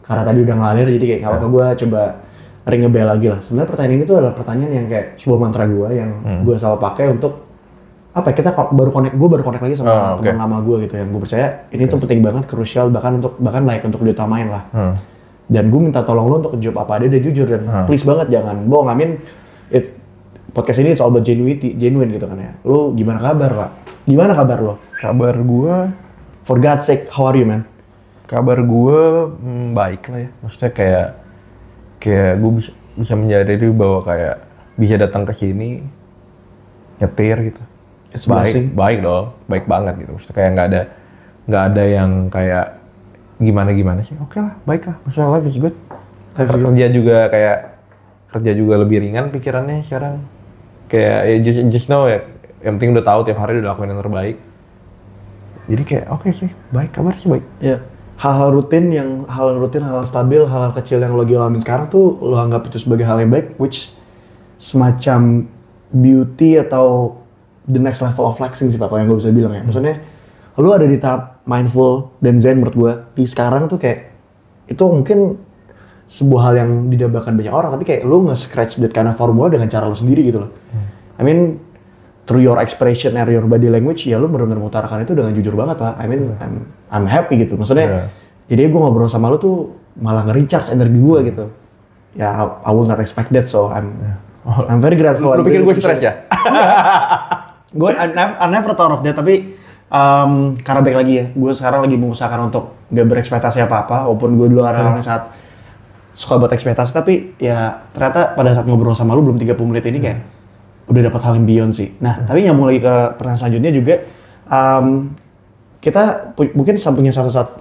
karena tadi udah ngalir jadi kayak nggak apa-apa gue coba ring a bell lagi lah. Sebenarnya pertanyaan ini tuh adalah pertanyaan yang kayak sebuah mantra gue yang gue selalu pakai untuk apa ya, gue baru connect lagi sama teman lama gue gitu yang gue percaya ini tuh penting banget, krusial bahkan layak untuk diutamain lah. Dan gue minta tolong lo untuk jawab apa ada deh jujur dan please banget jangan bohong. I mean, podcast ini it's all about genuine gitu kan ya. Lo gimana kabar Pak? Gimana kabar lo? Kabar gue, for God's sake, how are you man? kabar gue baik lah ya. Maksudnya kayak gue bisa menyadari bahwa kayak bisa datang ke sini nyetir gitu. Baik dong, baik banget gitu. Maksudnya kayak nggak ada yang kayak gimana sih. Oke lah, baik lah. Maksudnya life is good. Kerja juga lebih ringan pikirannya sekarang. Kayak ya just know ya, yang penting udah tahu tiap hari udah lakuin yang terbaik. Jadi kayak oke sih, baik, kabar sih baik. Iya. Hal-hal stabil, hal-hal kecil yang lo lagi alamin sekarang tuh lo anggap itu sebagai hal yang baik, which semacam beauty atau the next level of flexing sih Pak, kalau yang gue bisa bilang ya. Maksudnya lo ada di tahap mindful dan zen menurut gue di sekarang tuh kayak itu mungkin sebuah hal yang didambakan banyak orang, tapi kayak lo nge-scratch that kind of formula dengan cara lo sendiri gitu loh. I mean, through your expression and your body language, ya lo benar-benar mengutarakan itu dengan jujur banget Pak. I mean, I'm happy gitu. Maksudnya, jadi gue ngobrol sama lo tuh malah nge-recharge energi gue gitu. Ya, I will not expect that, so I'm very grateful. Lo pikir gue stres ya? I never thought of that, tapi karena baik lagi ya, gue sekarang lagi mengusahakan untuk gak berekspektasi apa-apa, walaupun gue dulu orang yang sangat suka buat ekspektasi, tapi ya ternyata pada saat ngobrol sama lu belum 30 menit ini kayak udah dapat hal yang beyond sih. Nah, tapi nyambung lagi ke pertanyaan selanjutnya juga, kita mungkin punya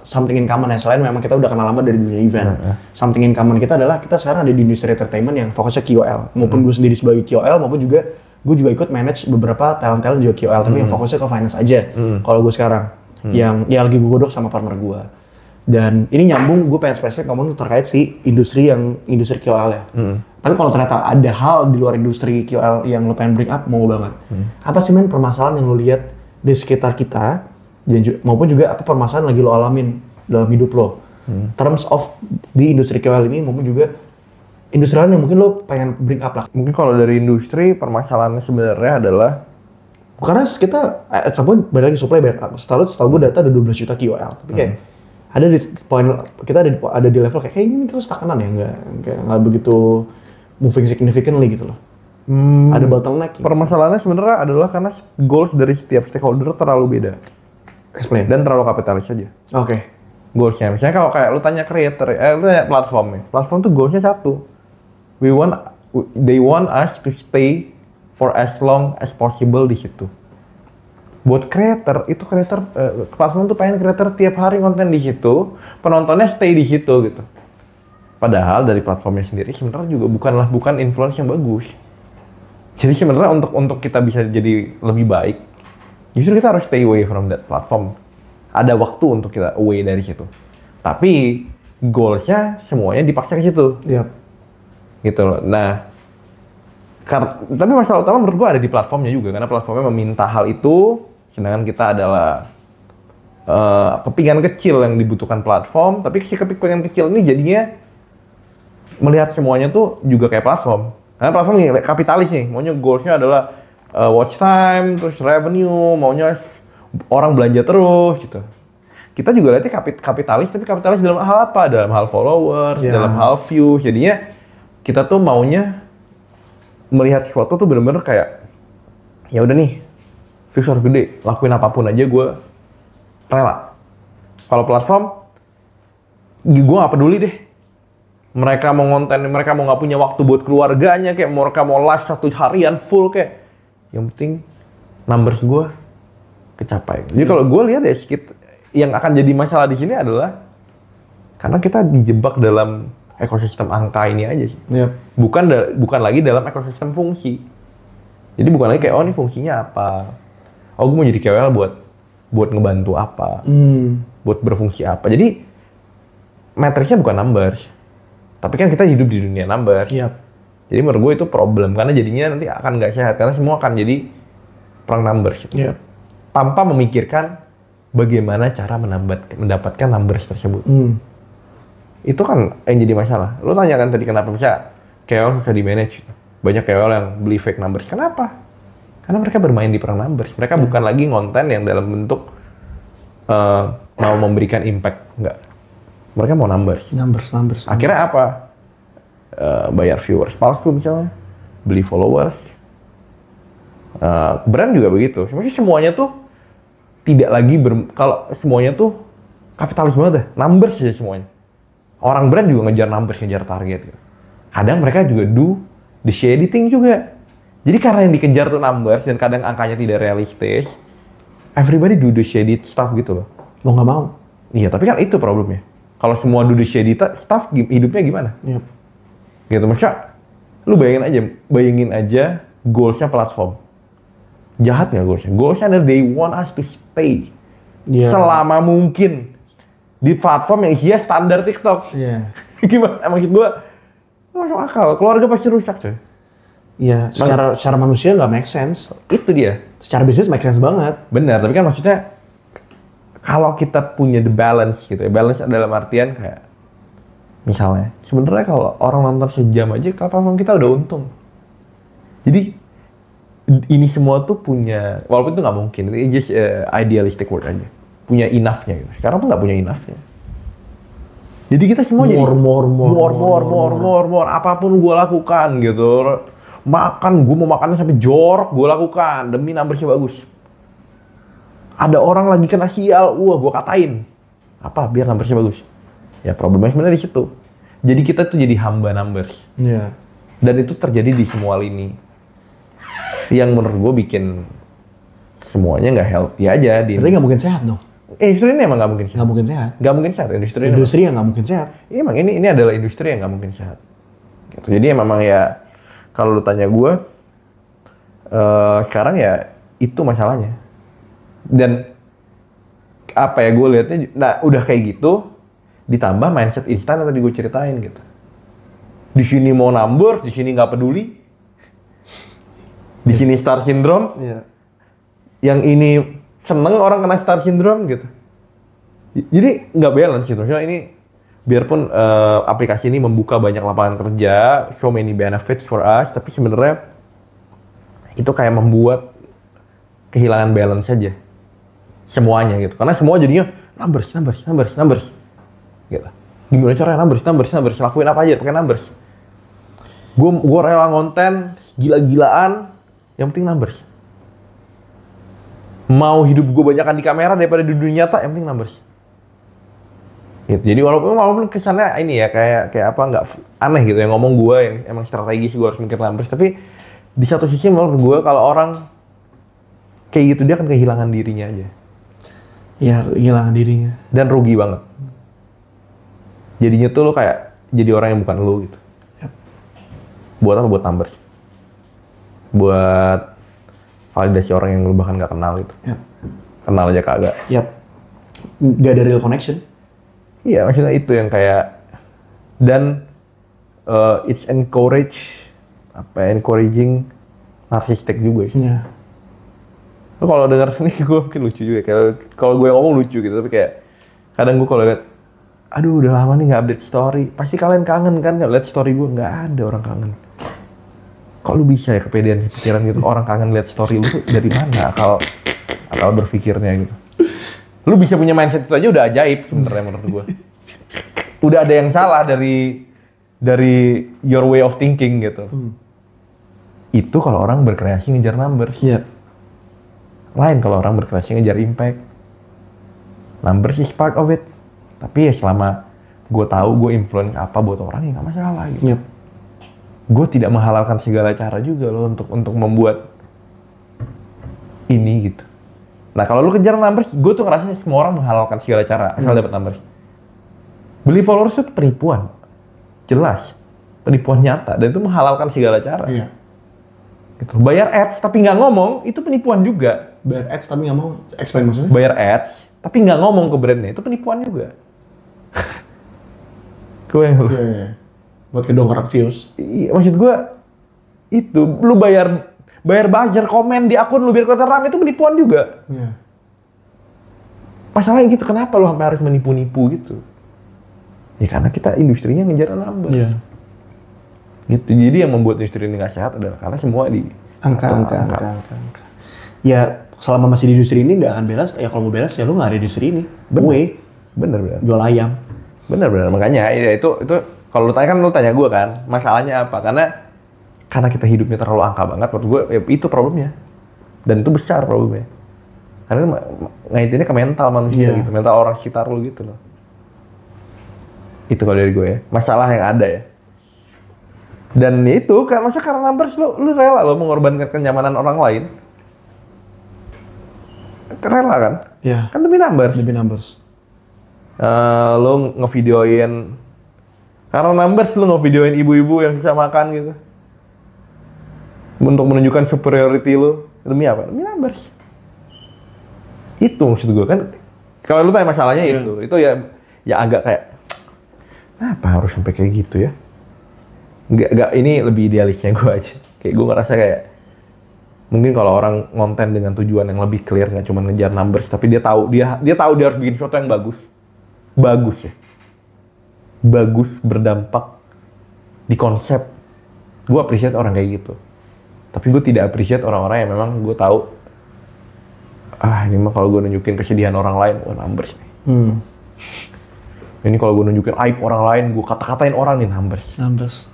something in common ya, selain memang kita udah kenal lama dari dunia event. Something in common kita adalah kita sekarang ada di industri entertainment yang fokusnya KOL, maupun gue sendiri sebagai KOL, maupun juga gue juga ikut manage beberapa talent juga KOL, tapi yang fokusnya ke finance aja. Kalau gue sekarang, yang ya lagi gue godok sama partner gue. Dan ini nyambung, gue pengen spesifik ngomong terkait si industri KOL ya. Tapi kalau ternyata ada hal di luar industri KOL yang lo pengen bring up, mau banget. Apa sih men permasalahan yang lo lihat di sekitar kita, maupun juga apa permasalahan lagi lo alamin dalam hidup lo? Terms of di industri KOL ini, maupun juga industri lain yang mungkin lo pengen bring up lah. Mungkin kalau dari industri, permasalahannya sebenarnya adalah karena kita, at some point, balik lagi supply banyak. Setahu gue data ada 12 juta KOL, tapi kayak ada di point, kita ada di level kayak ini terus stagnan ya, nggak begitu moving significantly gitu loh. Ada bottleneck. Permasalahannya sebenarnya adalah karena goals dari setiap stakeholder terlalu beda. Explain. Dan terlalu kapitalis aja. Oke. Goalsnya, misalnya kalau kayak lu tanya creator, lu tanya platform tuh goalsnya satu. They want us to stay for as long as possible di situ. Buat creator, platform tuh pengen creator tiap hari konten di situ, penontonnya stay di situ gitu. Padahal dari platformnya sendiri sebenarnya juga bukan influence yang bagus. Jadi sebenarnya untuk kita bisa jadi lebih baik, justru kita harus stay away from that platform. Ada waktu untuk kita away dari situ. Tapi goalsnya semuanya dipaksa ke situ. Yap. Gitu loh. Nah, tapi masalah utama menurut gua ada di platformnya juga, karena platformnya meminta hal itu, sedangkan kita adalah kepingan kecil yang dibutuhkan platform, tapi si kepingan kecil ini jadinya melihat semuanya tuh juga kayak platform. Karena platform ini kapitalis nih, maunya goalsnya adalah watch time, terus revenue, maunya orang belanja terus gitu. Kita juga lihatnya kapitalis, tapi kapitalis dalam hal apa? Dalam hal followers, dalam hal views. Jadinya kita tuh maunya melihat sesuatu tuh bener-bener kayak ya udah nih, views harus gede, lakuin apapun aja gue rela. Kalau platform, gue nggak peduli deh. Mereka mau ngonten, mereka mau nggak punya waktu buat keluarganya, kayak mereka mau live 1 harian full kayak, yang penting numbers gue kecapai. Jadi kalau gue lihat ya yang akan jadi masalah di sini adalah karena kita dijebak dalam ekosistem angka ini aja sih. Yep. Bukan lagi dalam ekosistem fungsi. Jadi bukan lagi kayak, oh ini fungsinya apa? Oh gue mau jadi KOL buat ngebantu apa? Buat berfungsi apa? Jadi matriksnya bukan numbers. Tapi kan kita hidup di dunia numbers. Yep. Jadi menurut gue itu problem, karena jadinya nanti akan nggak sehat, karena semua akan jadi perang numbers gitu. Iya. Tanpa memikirkan bagaimana cara mendapatkan numbers tersebut. Itu kan yang jadi masalah. Lo tanya kan tadi kenapa bisa KOL susah di-manage. Banyak KOL yang beli fake numbers. Kenapa? Karena mereka bermain di perang numbers. Mereka bukan lagi konten yang dalam bentuk mau memberikan impact. Enggak. Mereka mau numbers. Numbers. Akhirnya apa? Bayar viewers palsu misalnya. Beli followers. Brand juga begitu. Maksudnya semuanya tuh tidak lagi kalau semuanya tuh kapitalis banget deh. Numbers aja semuanya. Orang brand juga ngejar numbers, ngejar target. Gitu. Kadang mereka juga do the shady thing juga. Jadi karena yang dikejar tuh numbers dan kadang angkanya tidak realistis, everybody do the shady stuff gitu loh. Lo nggak mau? Iya, tapi kan itu problemnya. Kalau semua do the shady stuff, hidupnya gimana? Iya. Gitu, maksudnya, lu bayangin aja goals-nya platform. Jahat nggak goals-nya? Goals-nya adalah they want us to stay selama mungkin di platform yang isinya standar TikTok. Iya. Gimana? Maksud gua, masuk akal. Keluarga pasti rusak coy. Iya, secara manusia nggak make sense. Itu dia. Secara bisnis make sense banget. Benar, tapi kan maksudnya kalau kita punya the balance gitu ya. Balance dalam artian kayak misalnya, sebenarnya kalau orang nonton sejam aja, platform kita udah untung. Jadi ini semua tuh punya, walaupun itu nggak mungkin, itu just idealistic word aja. Punya enough-nya gitu. Sekarang tuh nggak punya enough-nya. Jadi kita semua jadi more. Apapun gue lakukan gitu. Makan, gue mau makannya sampai jorok, gue lakukan demi numbers-nya bagus. Ada orang lagi kena sial, gue katain. Apa? Biar numbers-nya bagus. Ya problemnya sebenarnya di situ. Jadi kita tuh jadi hamba numbers. Iya. Dan itu terjadi di semua lini. Yang menurut gue bikin semuanya nggak healthy aja. Berarti nggak mungkin sehat dong? Industri ini emang nggak mungkin sehat. Nggak mungkin sehat. Nggak mungkin sehat. Industri yang nggak mungkin sehat. Iya, emang ini adalah industri yang nggak mungkin sehat. Gitu. Jadi memang ya kalau lu tanya gue, sekarang ya itu masalahnya. Dan apa ya gue lihatnya, nah udah kayak gitu, ditambah mindset instan yang tadi gue ceritain gitu. Di sini mau number, di sini nggak peduli. Di sini star syndrome. Iya. Yang ini seneng orang kena star syndrome gitu. Jadi nggak balance gitu. Maksudnya ini biarpun aplikasi ini membuka banyak lapangan kerja, so many benefits for us, tapi sebenarnya itu kayak membuat kehilangan balance saja semuanya gitu. Karena semua jadinya numbers. Gitu. Gimana caranya numbers, lakuin apa aja pakai numbers. Gue rela ngonten gila-gilaan, yang penting numbers. Mau hidup gue banyakan di kamera daripada di dunia nyata, yang penting numbers. Gitu. Jadi walaupun kesannya ini ya kayak apa nggak aneh gitu ya ngomong gue yang emang strategis gue harus mikir numbers, tapi di satu sisi menurut gue kalau orang kayak gitu dia akan kehilangan dirinya aja. Iya, kehilangan dirinya. Dan rugi banget. Jadinya tuh lo kayak jadi orang yang bukan lo gitu. Yep. Buat apa? Buat numbers. Buat validasi orang yang lo bahkan nggak kenal gitu. Yep. Kenal aja kagak. Yap. Nggak ada real connection. Iya, maksudnya itu yang kayak dan it's encouraging narsistik juga sih. Iya. Lo kalau denger ini gue mungkin lucu juga. Kalau gue ngomong lucu gitu, tapi kayak kadang gue kalau lihat, aduh udah lama nih nggak update story. Pasti kalian kangen kan lihat story gue, nggak ada orang kangen. Kok lu bisa ya kepedean pikiran gitu orang kangen lihat story lu tuh dari mana akal berpikirnya gitu. Lu bisa punya mindset itu aja udah ajaib sebenarnya menurut gue. Udah ada yang salah dari your way of thinking gitu. Itu kalau orang berkreasi ngejar numbers. Iya. Lain kalau orang berkreasi ngejar impact. Numbers is part of it. Tapi ya selama gue tahu gue influence apa buat orang ya nggak masalah gitu. Yep. Gue tidak menghalalkan segala cara juga loh untuk membuat ini gitu. Nah kalau lu kejar numbers, gue tuh ngerasa semua orang menghalalkan segala cara asal dapat numbers. Beli followers itu penipuan, jelas penipuan nyata dan itu menghalalkan segala cara. Iya. Gitu. Bayar ads tapi nggak ngomong itu penipuan juga. Bayar ads tapi nggak mau explain maksudnya? Bayar ads tapi nggak ngomong ke brandnya itu penipuan juga. Gue yang lu. Iya. Buat kedongkrak views. Iya, maksud gue itu lu bayar buzzer komen di akun lu biar kelihatan rame itu penipuan juga. Iya. Masalahnya gitu, kenapa lu sampai harus menipu-nipu gitu? Ya karena kita industrinya ngejar numbers. Iya. Gitu. Jadi yang membuat industri ini nggak sehat adalah karena semua di Angka. Ya selama masih di industri ini nggak akan beres. Ya kalau mau beres ya lu nggak ada di industri ini. Bener. Jual ayam. Bener. Makanya ya itu kalau lu tanya gue kan, masalahnya apa? Karena kita hidupnya terlalu angka banget, menurut gue ya, itu problemnya. Dan itu besar problemnya. Karena ngaitinnya ke mental manusia gitu, mental orang sekitar lu gitu loh. Itu kalau dari gue ya, masalah yang ada ya. Dan itu maksudnya karena numbers lu rela lo mengorbankan kenyamanan orang lain. Rela kan? Iya. Kan demi numbers. Demi numbers. Lu ngevideoin karena numbers lu ngevideoin ibu-ibu yang susah makan gitu. Untuk menunjukkan superiority lu demi apa? Demi numbers. Itu maksud gue kan. Kalau lu tanya masalahnya itu ya agak kayak kenapa harus sampai kayak gitu ya? Enggak, ini lebih idealisnya gue aja. Kayak gue ngerasa kayak mungkin kalau orang ngonten dengan tujuan yang lebih clear, nggak cuma ngejar numbers, tapi dia tahu dia harus bikin sesuatu yang bagus ya, bagus, berdampak di konsep. Gue appreciate orang kayak gitu, tapi gue tidak appreciate orang-orang yang memang gue tahu ini mah kalau gue nunjukin kesedihan orang lain, numbers nih. Ini kalau gue nunjukin aib orang lain, gue kata-katain orang nih, numbers.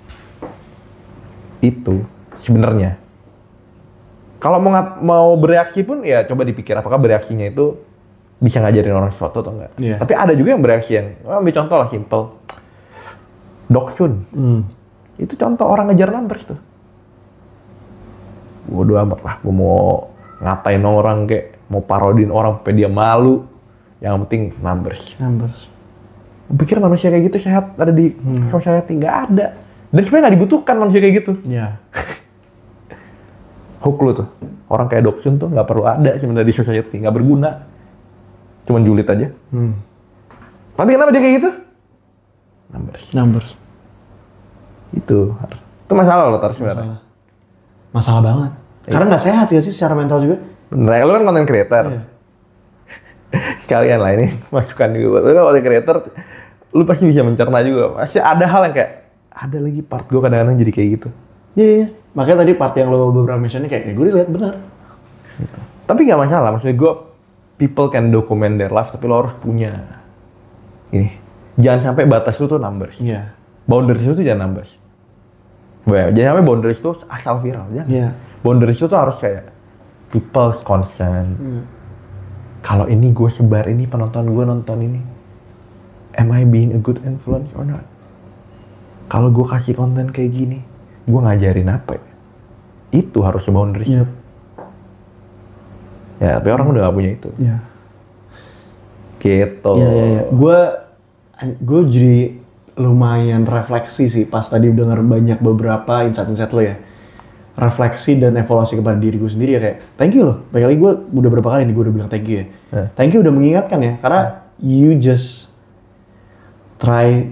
Itu sebenarnya kalau mau bereaksi pun ya coba dipikir apakah bereaksinya itu bisa ngajarin orang sesuatu atau enggak. Yeah. Tapi ada juga yang bereaksi yang ambil contoh lah simple. Doksun. Itu contoh orang ngejar numbers tuh. Bodoh amat lah, gue mau ngatain orang kayak mau parodin orang sampai dia malu. Yang penting numbers. Gue pikir manusia kayak gitu sehat ada di society, nggak ada. Dan sebenarnya nggak dibutuhkan manusia kayak gitu. Iya. Hook lu tuh, orang kayak Doksun tuh nggak perlu ada sebenarnya di society, nggak berguna. Cuman julid aja. Tapi kenapa dia kayak gitu? Numbers. Itu masalah lo sebenarnya. Masalah banget. Karena nggak sehat ya sih secara mental juga. Bener, lu kan content creator. Sekalian lah ini masukan juga. Lu kan content creator, lu pasti bisa mencerna juga. Pasti ada hal yang kayak, ada lagi part gue kadang-kadang jadi kayak gitu. Iya. Makanya tadi part yang lo beberapa mentionnya kayak gue lihat benar. Gitu. Tapi nggak masalah, maksudnya gue, people can document their life, tapi lo harus punya ini. Jangan sampai batas lu tuh numbers. Iya. Boundaries lu tuh jangan numbers. Jangan sampai boundaries tuh asal viral, jangan. Iya. Boundaries lu tuh harus kayak people's concern. Kalau ini gue sebar ini, penonton gue nonton ini, am I being a good influence or not? Kalau gue kasih konten kayak gini, gue ngajarin apa ya? Itu harus boundaries. Yep. Ya, tapi orang udah gak punya itu. Iya. Gitu. Iya. Gue jadi lumayan refleksi sih pas tadi denger banyak beberapa insight-insight lo ya. Refleksi dan evaluasi kepada diri gue sendiri ya, kayak thank you loh. Baik lagi gue udah berapa kali nih gue udah bilang thank you ya. Thank you udah mengingatkan ya, karena you just try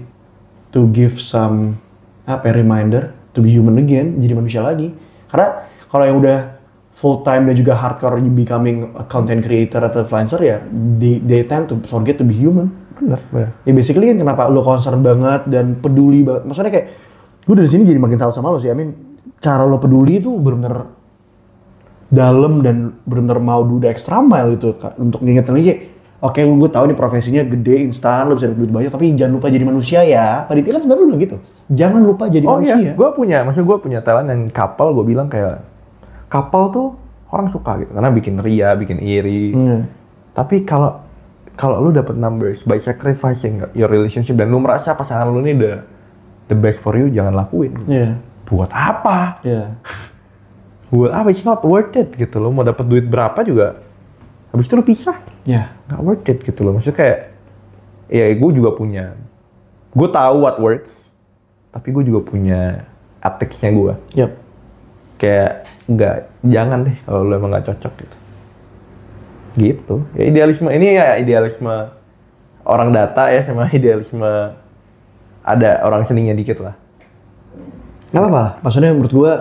to give some reminder to be human again, jadi manusia lagi. Karena kalau yang udah full time dan juga hardcore becoming a content creator atau influencer ya, they tend to forget to be human. Bener. Ya basically kan kenapa lo concern banget dan peduli banget. Maksudnya kayak gue dari sini jadi makin salut sama lo sih. I mean, cara lo peduli itu benar-benar dalam dan benar-benar mau do the extra mile gitu untuk ngingetin lagi. Oke, gue tahu nih profesinya gede, instan, lo bisa dapat duit banyak, tapi jangan lupa jadi manusia ya. Panitia kan sebenarnya lo bilang gitu. Jangan lupa jadi manusia. Oh iya, gue punya talent yang couple, gue bilang kayak couple tuh orang suka gitu, karena bikin ria, bikin iri. Tapi kalau lu dapet numbers by sacrificing your relationship dan lu merasa pasangan lu ini the best for you, jangan lakuin. Buat apa? Buat apa? It's not worth it gitu loh. Mau dapat duit berapa juga, habis itu lu pisah. Nggak worth it gitu loh. Maksudnya kayak, ya gue juga punya, gue tahu what works, tapi gue juga punya ethics-nya gue. Kayak jangan deh kalau lu emang nggak cocok gitu. Gitu. Ya idealisme ini ya idealisme orang data ya, sama idealisme ada orang seninya dikit lah. Nggak apa-apa lah. Maksudnya menurut gue,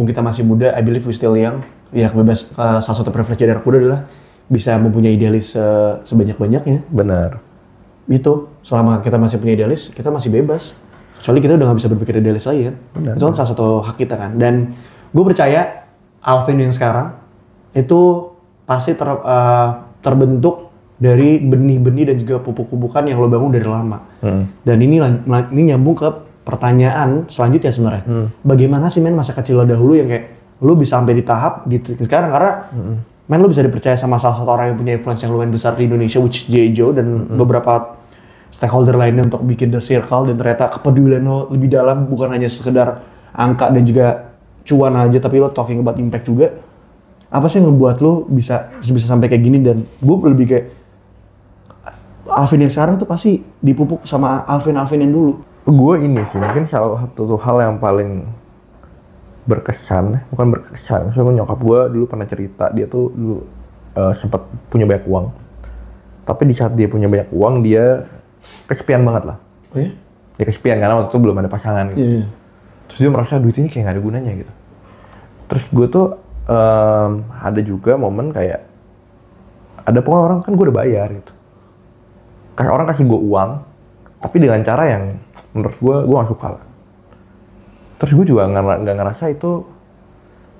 kita masih muda, I believe we still young. Ya bebas, salah satu privilege dari anak muda adalah bisa mempunyai idealis sebanyak-banyaknya. Benar. Itu, selama kita masih punya idealis, kita masih bebas. Kecuali kita udah nggak bisa berpikir idealis lagi kan. Benar. Itu kan salah satu hak kita kan. Dan gue percaya Alvin yang sekarang itu pasti terbentuk dari benih-benih dan juga pupuk-pupukan yang lo bangun dari lama. Dan ini nyambung ke pertanyaan selanjutnya sebenarnya. Bagaimana sih men masa kecil lo dahulu yang kayak lo bisa sampai di tahap di sekarang, karena men lo bisa dipercaya sama salah satu orang yang punya influence yang lumayan besar di Indonesia, which is J.Jo, dan beberapa stakeholder lainnya untuk bikin The Circle, dan ternyata kepedulian lo lebih dalam, bukan hanya sekedar angka dan juga cuan aja, tapi lo talking about impact juga. Apa sih yang ngebuat lo bisa sampai kayak gini? Dan gue lebih kayak Alvin yang sekarang tuh pasti dipupuk sama Alvin yang dulu. Gue ini sih mungkin salah satu hal yang paling berkesan, bukan berkesan, misalnya nyokap gue dulu pernah cerita, dia tuh dulu sempat punya banyak uang, tapi di saat dia punya banyak uang dia kesepian banget lah. Oh ya? Dia kesepian karena waktu itu belum ada pasangan gitu. Iya. Terus dia merasa duit ini kayak gak ada gunanya gitu. Terus gue tuh ada juga momen kayak ada pokoknya orang kan gue udah bayar gitu. Kayak orang kasih gue uang, tapi dengan cara yang menurut gue gak suka lah. Terus gue juga nggak ngerasa itu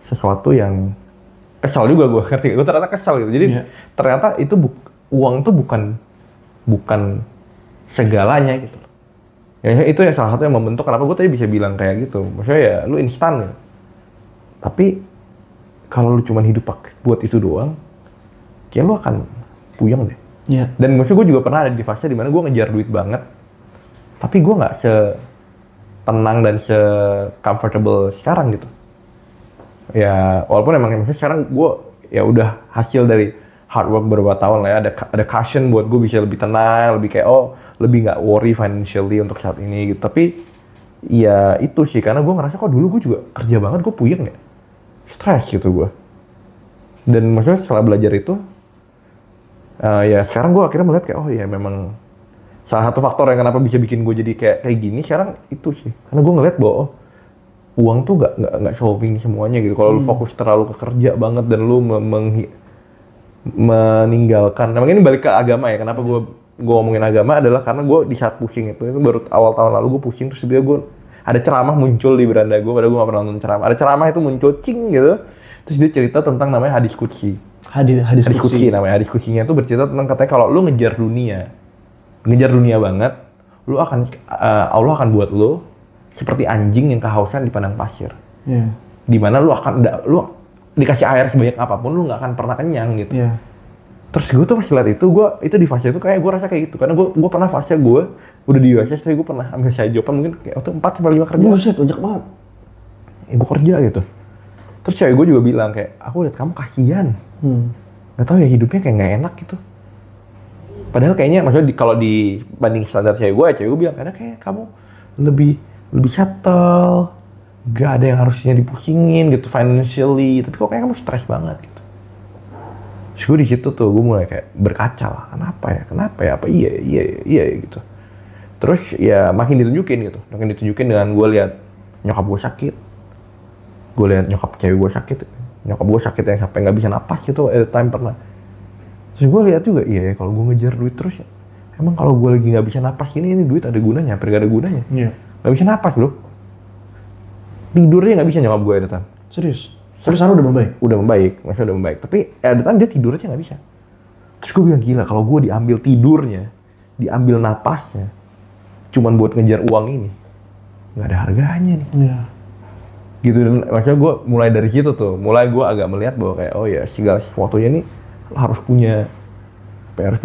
sesuatu yang kesal juga gue, ngerti? Gue ternyata kesal gitu. Jadi ternyata itu uang tuh bukan segalanya gitu. Ya itu ya salah satu yang membentuk kenapa gue tadi bisa bilang kayak gitu. Maksudnya ya lu instan ya. Tapi kalau lu cuma hidup buat itu doang, kayak lu akan puyeng deh. Iya. Dan maksudnya gue juga pernah ada di fase dimana gue ngejar duit banget, tapi gue nggak tenang dan comfortable sekarang gitu. Ya walaupun emang maksudnya sekarang gue ya udah hasil dari hard work beberapa tahun lah ya, ada cushion buat gue bisa lebih tenang, lebih kayak lebih nggak worry financially untuk saat ini gitu. Tapi ya itu sih karena gue ngerasa kok dulu gue juga kerja banget, gue puyeng ya, stres gitu gue. Dan maksudnya setelah belajar itu ya sekarang gue akhirnya melihat kayak ya memang salah satu faktor yang kenapa bisa bikin gue jadi kayak gini sekarang itu sih karena gue ngeliat bahwa uang tuh nggak solving semuanya gitu. Kalau lu fokus terlalu ke kerja banget dan lu meninggalkan, nah ini balik ke agama ya. Kenapa gue ngomongin agama adalah karena gue di saat pusing itu baru awal tahun lalu gue pusing, terus tiba-tiba gue ada ceramah muncul di beranda gue, padahal gue gak pernah nonton ceramah. Ada ceramah itu muncul cing gitu, terus dia cerita tentang namanya hadis qudsi. Hadis qudsi namanya. Hadis qudsinya itu bercerita tentang katanya kalau lu ngejar dunia banget, Allah akan buat lu seperti anjing yang kehausan di padang pasir. Yeah. Dimana lu dikasih air sebanyak apapun lu nggak akan pernah kenyang gitu. Yeah. Terus gue tuh pas lihat itu di fase itu kayak gue rasa kayak gitu karena gue pernah fase gue udah di USA, tapi gue pernah ambil side job mungkin kayak 4-5 kerja. Buset, banyak banget. Gue kerja gitu. Terus cewek gue juga bilang kayak aku lihat kamu kasihan. Nggak tahu ya hidupnya kayak nggak enak gitu. Padahal kayaknya maksudnya kalau dibanding standar cewek gue bilang karena kayak kamu lebih settle, gak ada yang harusnya dipusingin gitu financially, tapi kok kayak kamu stres banget gitu. Terus gue di situ tuh gue mulai kayak berkaca lah, kenapa ya, apa iya gitu. Terus ya makin ditunjukin dengan gue lihat nyokap gue sakit, gue lihat nyokap cewek gue sakit, nyokap gue sakit yang sampai nggak bisa napas gitu at the time pernah. Terus gue lihat juga iya kalau gue ngejar duit terus ya, emang kalau gue lagi nggak bisa napas ini duit ada gunanya, hampir gak ada gunanya. Iya. Nggak bisa napas bro, tidurnya nggak bisa nyokap gue at the time. Serius? Tapi sekarang udah membaik? Udah membaik, tapi at the time dia tidur aja nggak bisa. Terus gue bilang gila kalau gue diambil tidurnya, diambil napasnya, cuman buat ngejar uang ini, nggak ada harganya nih. Iya. Gitu, dan maksudnya gue mulai dari situ tuh, gue agak melihat bahwa kayak ya segala sesuatunya ini harus punya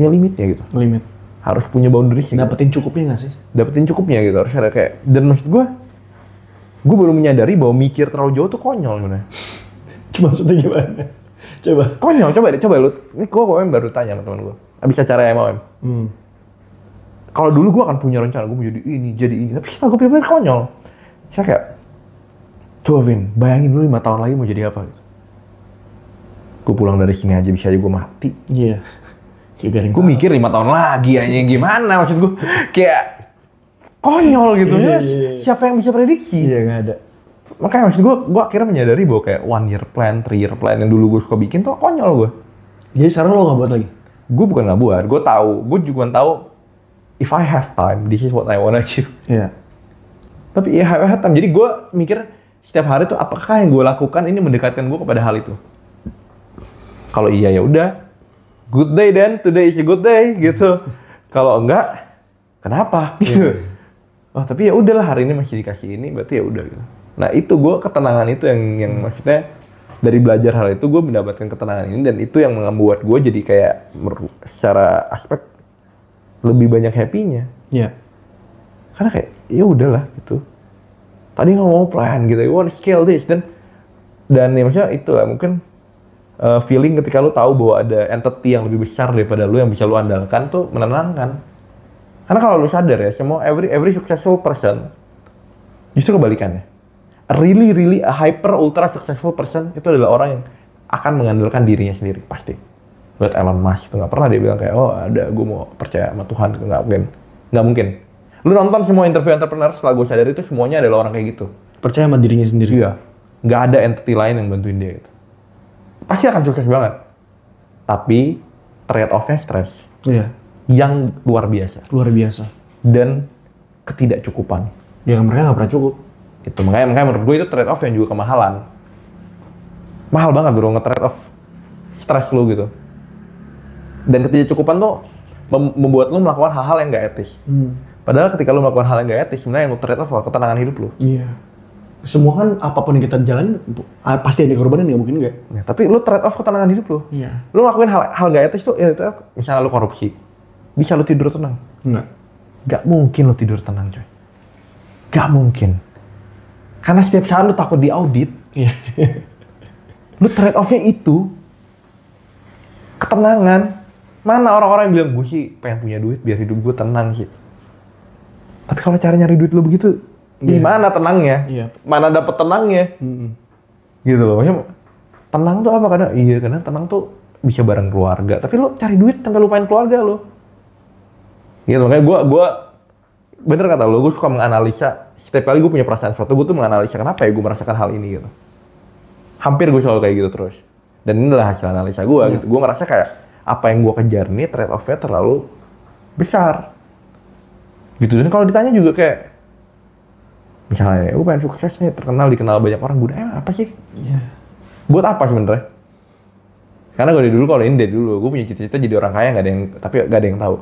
limitnya gitu. Limit. Harus punya boundaries. Dapetin cukupnya nggak sih? Dapetin cukupnya gitu, harus ada kayak, dan maksud gue baru menyadari bahwa mikir terlalu jauh tuh konyol sebenarnya. Maksudnya gimana? Coba. Konyol, coba lu. Ini gue baru tanya sama teman gue. Abis acara MOM. Kalau dulu gue akan punya rencana, gue mau jadi ini. Tapi setelah gue pikir konyol. Saya kayak, coba Vin, bayangin lu 5 tahun lagi mau jadi apa gitu. Gue pulang dari sini aja bisa aja gue mati. Iya. Gue mikir 5 tahun lagi aja gimana, maksud gue kayak konyol gitu ya. Siapa yang bisa prediksi? Iya, nggak ada. Makanya maksud gue akhirnya menyadari bahwa kayak 1 year plan, 3 year plan yang dulu gue suka bikin tuh konyol gue. Jadi sekarang lo nggak buat lagi? Gue bukan nggak buat, gue juga tahu if I have time, this is what I wanna achieve. Iya. Tapi ya I have time, jadi gue mikir setiap hari tuh apakah yang gue lakukan ini mendekatkan gue kepada hal itu. Kalau iya ya udah, good day then, today is a good day gitu. Kalau enggak, kenapa? Gitu. Oh tapi ya udahlah hari ini masih dikasih ini, berarti ya udah gitu. Nah itu gue ketenangan itu yang maksudnya dari belajar hal itu gue mendapatkan ketenangan ini dan itu yang membuat gue jadi kayak secara aspek lebih banyak happy-nya. Iya. Karena kayak ya udahlah gitu. Tadi nggak mau plan gitu, you want to scale this dan ya maksudnya itulah mungkin feeling ketika lu tahu bahwa ada entity yang lebih besar daripada lu yang bisa lu andalkan tuh menenangkan. Karena kalau lu sadar ya, semua every successful person justru kebalikannya. A hyper ultra successful person itu adalah orang yang akan mengandalkan dirinya sendiri pasti. Lihat Elon Musk itu nggak pernah dia bilang kayak oh ada gue mau percaya sama Tuhan, nggak mungkin. Lu nonton semua interview entrepreneur setelah gue sadar itu semuanya adalah orang kayak gitu. Percaya sama dirinya sendiri. Iya, nggak ada entity lain yang bantuin dia gitu. Pasti akan sukses banget. Tapi trade off-nya stres. Iya. Yang luar biasa. Luar biasa. Dan ketidakcukupan. Ya mereka nggak pernah cukup. Itu makanya menurut gue itu trade off yang juga kemahalan. Mahal banget bro nge-trade off stres lu gitu. Dan ketidakcukupan tuh membuat lu melakukan hal-hal yang nggak etis. Padahal ketika lu melakukan hal yang nggak etis, sebenarnya yang lu trade off adalah ketenangan hidup lu. Iya. Semua kan apapun yang kita jalanin pasti ada korbanan, nggak mungkin nggak. Ya, tapi lu trade off ketenangan hidup lu. Iya. Lu ngelakuin hal nggak etis tuh, ya, misalnya lu korupsi, bisa lu tidur tenang? Enggak. Nggak mungkin lu tidur tenang coy. Nggak mungkin. Karena setiap saat lu takut diaudit. Iya. Lu trade off-nya itu ketenangan. Mana orang-orang yang bilang gue sih pengen punya duit biar hidup gue tenang sih. Tapi kalau cara nyari duit lu begitu, gimana tenangnya? Iya. Mana dapet tenangnya? Gitu loh. Maksudnya tenang tuh apa? Karena tenang tuh bisa bareng keluarga. Tapi lu cari duit sampai lupain keluarga lu. Gitu makanya gue bener kata lu, gue suka menganalisa. Setiap kali gue punya perasaan sesuatu, gue tuh menganalisa kenapa ya gue merasakan hal ini gitu. Hampir gue selalu kayak gitu terus. Dan ini adalah hasil analisa gue gitu. Gue ngerasa kayak apa yang gue kejar ini trade off-nya terlalu besar. Gitu. Dan kalau ditanya juga kayak misalnya, gue pengen sukses nih, terkenal, dikenal banyak orang, gunanya apa sih? Iya. Buat apa sebenarnya? Karena gue dari dulu, gue punya cita-cita jadi orang kaya, tapi nggak ada yang tahu.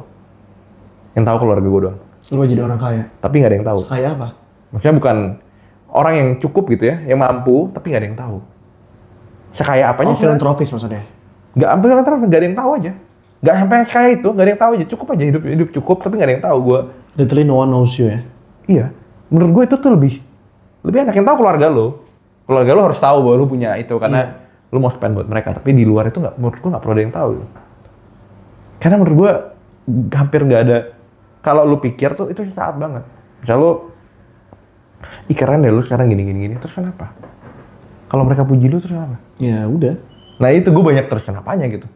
Yang tahu keluarga gue doang. Lu jadi orang kaya? Tapi nggak ada yang tahu. Kaya apa? Maksudnya bukan orang yang cukup gitu ya, yang mampu, tapi nggak ada yang tahu. Sekaya apanya sih? Filantropis maksudnya? Nggak sampai filantropis, nggak ada yang tahu aja. Nggak sampai sekaya itu, nggak ada yang tahu aja. Cukup aja, hidup cukup, tapi nggak ada yang tahu gue. Literally no one knows you ya? Iya. Menurut gue itu tuh lebih enak. Yang tahu keluarga lo. Keluarga lo harus tahu bahwa lo punya itu karena lo mau spend buat mereka. Tapi di luar itu menurut gue nggak perlu ada yang tahu. Karena menurut gue hampir nggak ada. Kalau lo pikir tuh itu sesaat banget. Misal lo, keren deh lo sekarang gini. Terus kenapa? Kalau mereka puji lo terus kenapa? Ya udah. Nah itu gue banyak terus kenapanya gitu.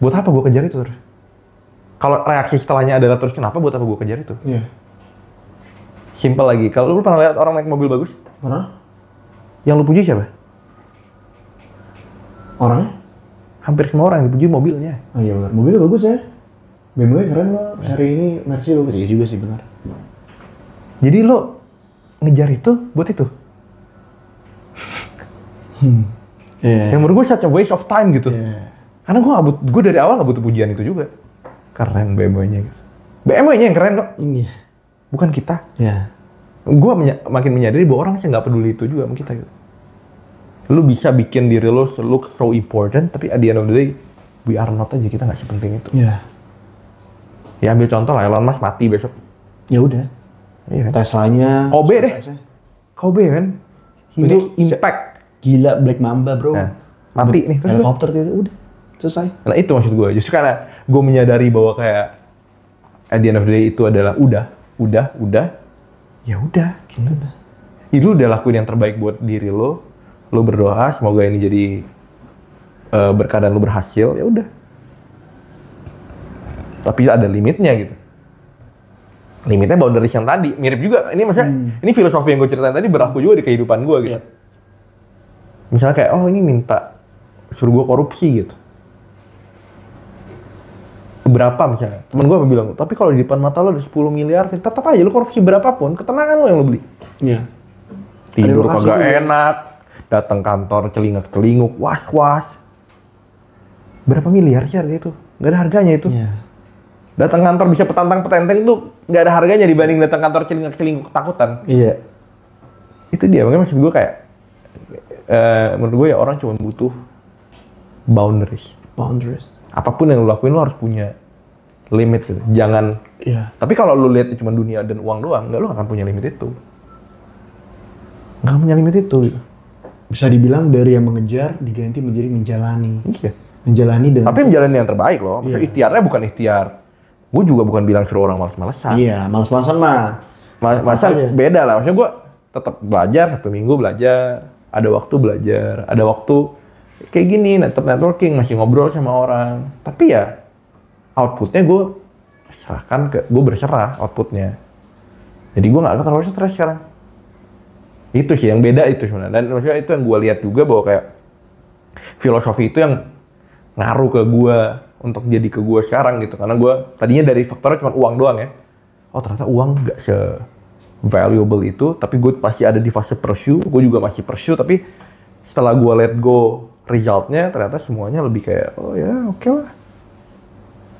Buat apa gue kejar itu terus? Kalau reaksi setelahnya adalah terus kenapa, buat apa gue kejar itu? Iya. Simple lagi. Kalau lu pernah lihat orang naik mobil bagus? Pernah? Yang lu puji siapa? Orangnya? Hampir semua orang yang dipuji mobilnya. Oh iya benar. Mobilnya bagus ya. BMW keren loh. Hari ini Mercy bagus. Iya juga sih benar. Jadi lo ngejar itu buat itu? Yang menurut gue such a waste of time gitu. Karena gue dari awal nggak butuh pujian itu juga. Keren BMW-nya gitu. BMW-nya yang keren kok. Iya. Bukan kita. Iya. Gue makin menyadari bahwa orang sih nggak peduli itu juga sama kita gitu. Lu bisa bikin diri lo look so important, tapi at the end of the day, we are not aja, kita nggak sepenting itu. Iya. Ya ambil contoh lah, Elon Musk mati besok. Ya udah. Iya kan? Teslanya. Kobe deh. Kobe kan. Itu impact. Gila Black Mamba bro. Nah, mati nih. Terus helikopter itu udah. Selesai. Nah itu maksud gue. Justru karena gue menyadari bahwa kayak at the end of the day itu adalah udah. Ya udah gitu. Ya, lu udah lakuin yang terbaik buat diri lo. Lo berdoa semoga ini jadi berkah dan lo berhasil. Ya udah. Tapi ada limitnya gitu. limitnya boundaries yang tadi. Mirip juga, ini maksudnya, ini filosofi yang gue ceritain tadi berlaku juga di kehidupan gue gitu. Iya. Misalnya kayak, oh ini minta suruh gue korupsi gitu. Berapa misalnya, temen gue bilang, tapi kalau di depan mata lo ada 10 miliar, tetap aja lo korupsi berapapun, ketenangan lo yang lo beli. Iya. Tidur Ada kagak lokasi enak, datang kantor celingak-celinguk, was-was. Berapa miliar sih harga itu? Gak ada harganya itu. Iya. Datang kantor bisa petantang-petenteng tuh gak ada harganya dibanding datang kantor celingak-celinguk ketakutan. Iya. Itu dia, makanya maksud gue kayak, menurut gue ya orang cuma butuh boundaries. Boundaries. Apapun yang lo lakuin lo harus punya limit gitu. Jangan, Iya. tapi kalau lo lihat cuma dunia dan uang doang, lo gak akan punya limit itu. Gak punya limit itu gitu. Bisa dibilang dari yang mengejar diganti menjadi menjalani. Iya. Menjalani dengan Tapi menjalani yang terbaik loh. Maksudnya Iya. ikhtiarnya bukan ikhtiar. Gue juga bukan bilang suruh orang malas-malesan. Iya, males-malesan mah. Masa Makanya. beda lah. Maksudnya gue tetap belajar, Sabtu Minggu belajar. Ada waktu belajar. Ada waktu kayak gini, tetap networking, masih ngobrol sama orang. Tapi ya outputnya gue serahkan ke, gue berserah outputnya. Jadi gue gak terlalu stres sekarang. Itu sih yang beda itu sebenarnya. Dan maksudnya itu yang gue lihat juga bahwa kayak filosofi itu yang ngaruh ke gue untuk jadi ke gue sekarang gitu. Karena gue tadinya dari faktornya cuma uang doang ya. Oh ternyata uang gak se-valuable itu. Tapi gue pasti ada di fase pursue. Gue juga masih pursue. Tapi setelah gue let go resultnya, ternyata semuanya lebih kayak, oh ya oke lah.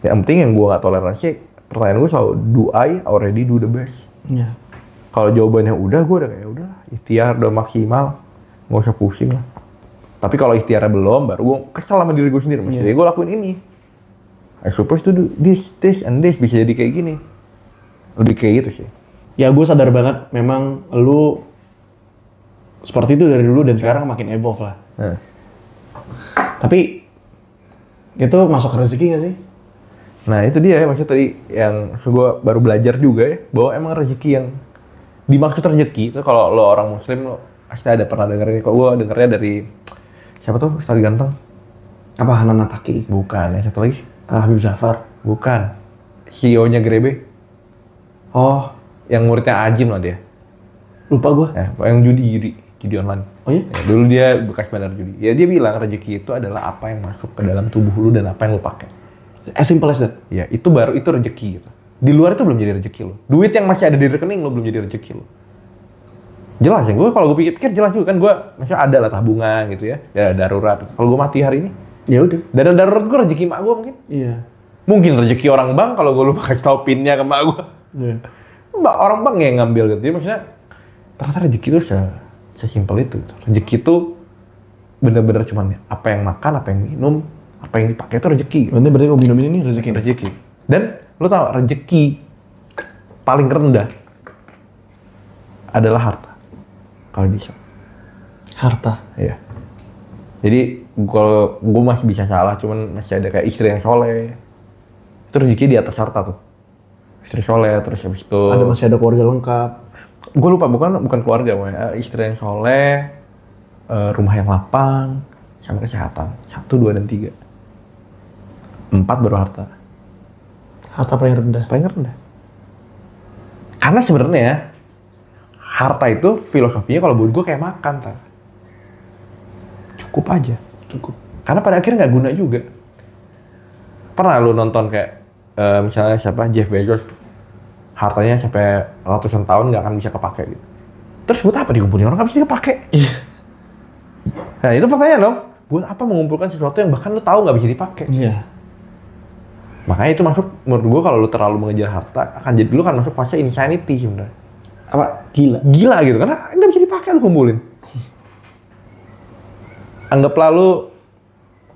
Yang penting yang gue gak toleransi, pertanyaan gue selalu, do I already do the best? Iya. Kalau jawabannya udah, gue udah kayak udah ikhtiar udah maksimal, nggak usah pusing lah. Tapi kalau ikhtiarnya belum, baru gue kesel sama diri gue sendiri. Maksudnya gue lakuin ini. I suppose to do this, and this, bisa jadi kayak gini. Lebih kayak gitu sih. Ya gue sadar banget memang lu seperti itu dari dulu dan sekarang makin evolve lah. Nah, Tapi itu masuk rezeki gak sih? nah itu dia ya, maksudnya tadi yang gue baru belajar juga ya, bahwa emang rezeki yang dimaksud rezeki itu kalau lo orang muslim lo pasti ada pernah denger ini. Kalau gue dengernya dari siapa tuh, Ustadz Ganteng? Apa Hanan Nataki? Bukan, ya satu lagi. Habib Zafar? Bukan. CEO-nya Grebe. Oh, Yang muridnya Ajim lah dia. lupa gue. Yang judi online. Oh iya? Ya, dulu dia bekas bandar judi. Ya dia bilang rezeki itu adalah apa yang masuk ke dalam tubuh lu dan apa yang lu pakai. As simple as that? Ya itu baru itu rezeki gitu. Di luar itu belum jadi rezeki lu. Duit yang masih ada di rekening lu belum jadi rezeki lu. Jelas ya, gue kalau gue pikir jelas juga kan, gue maksudnya ada lah tabungan gitu ya, ya darurat. Kalau gue mati hari ini, Ya udah. dana darurat gue rezeki mak gue mungkin. Iya. Mungkin rezeki orang bank kalau gue lupa kasih tau pinnya ke mak gue. Iya. Orang bank yang ngambil gitu. Jadi maksudnya ternyata rezeki itu sesimpel itu. Rezeki itu bener-bener cuman apa yang makan, apa yang minum, apa yang dipakai itu rezeki. Berarti kalau minum ini rezeki. Rezeki. Dan lo tau rezeki paling rendah adalah harta. Kalau bisa. Harta. Iya. Jadi kalau gue masih bisa salah, cuman masih ada kayak istri yang soleh. Itu rezeki di atas harta tuh. Istri soleh, terus habis itu Masih ada keluarga lengkap. gue lupa, bukan keluarga, istri yang soleh, rumah yang lapang, sama kesehatan. 1, 2, dan 3. 4 baru harta. Harta paling rendah. Paling rendah. Karena sebenarnya harta itu filosofinya kalau buat gue kayak makan, tar. Cukup aja. Cukup. Karena pada akhirnya nggak guna juga. Pernah lu nonton kayak misalnya siapa, Jeff Bezos, hartanya sampai ratusan tahun nggak akan bisa kepake gitu. Terus buat apa dikumpulin orang nggak bisa kepake? Iya. Nah itu pertanyaan dong. Buat apa mengumpulkan sesuatu yang bahkan lu tahu nggak bisa dipakai? Iya. Makanya itu masuk, menurut gue kalau lu terlalu mengejar harta, akan jadi lu kan masuk fase insanity sebenarnya. Apa? Gila. Gila gitu, karena nggak bisa dipakai lu kumpulin. Anggaplah lu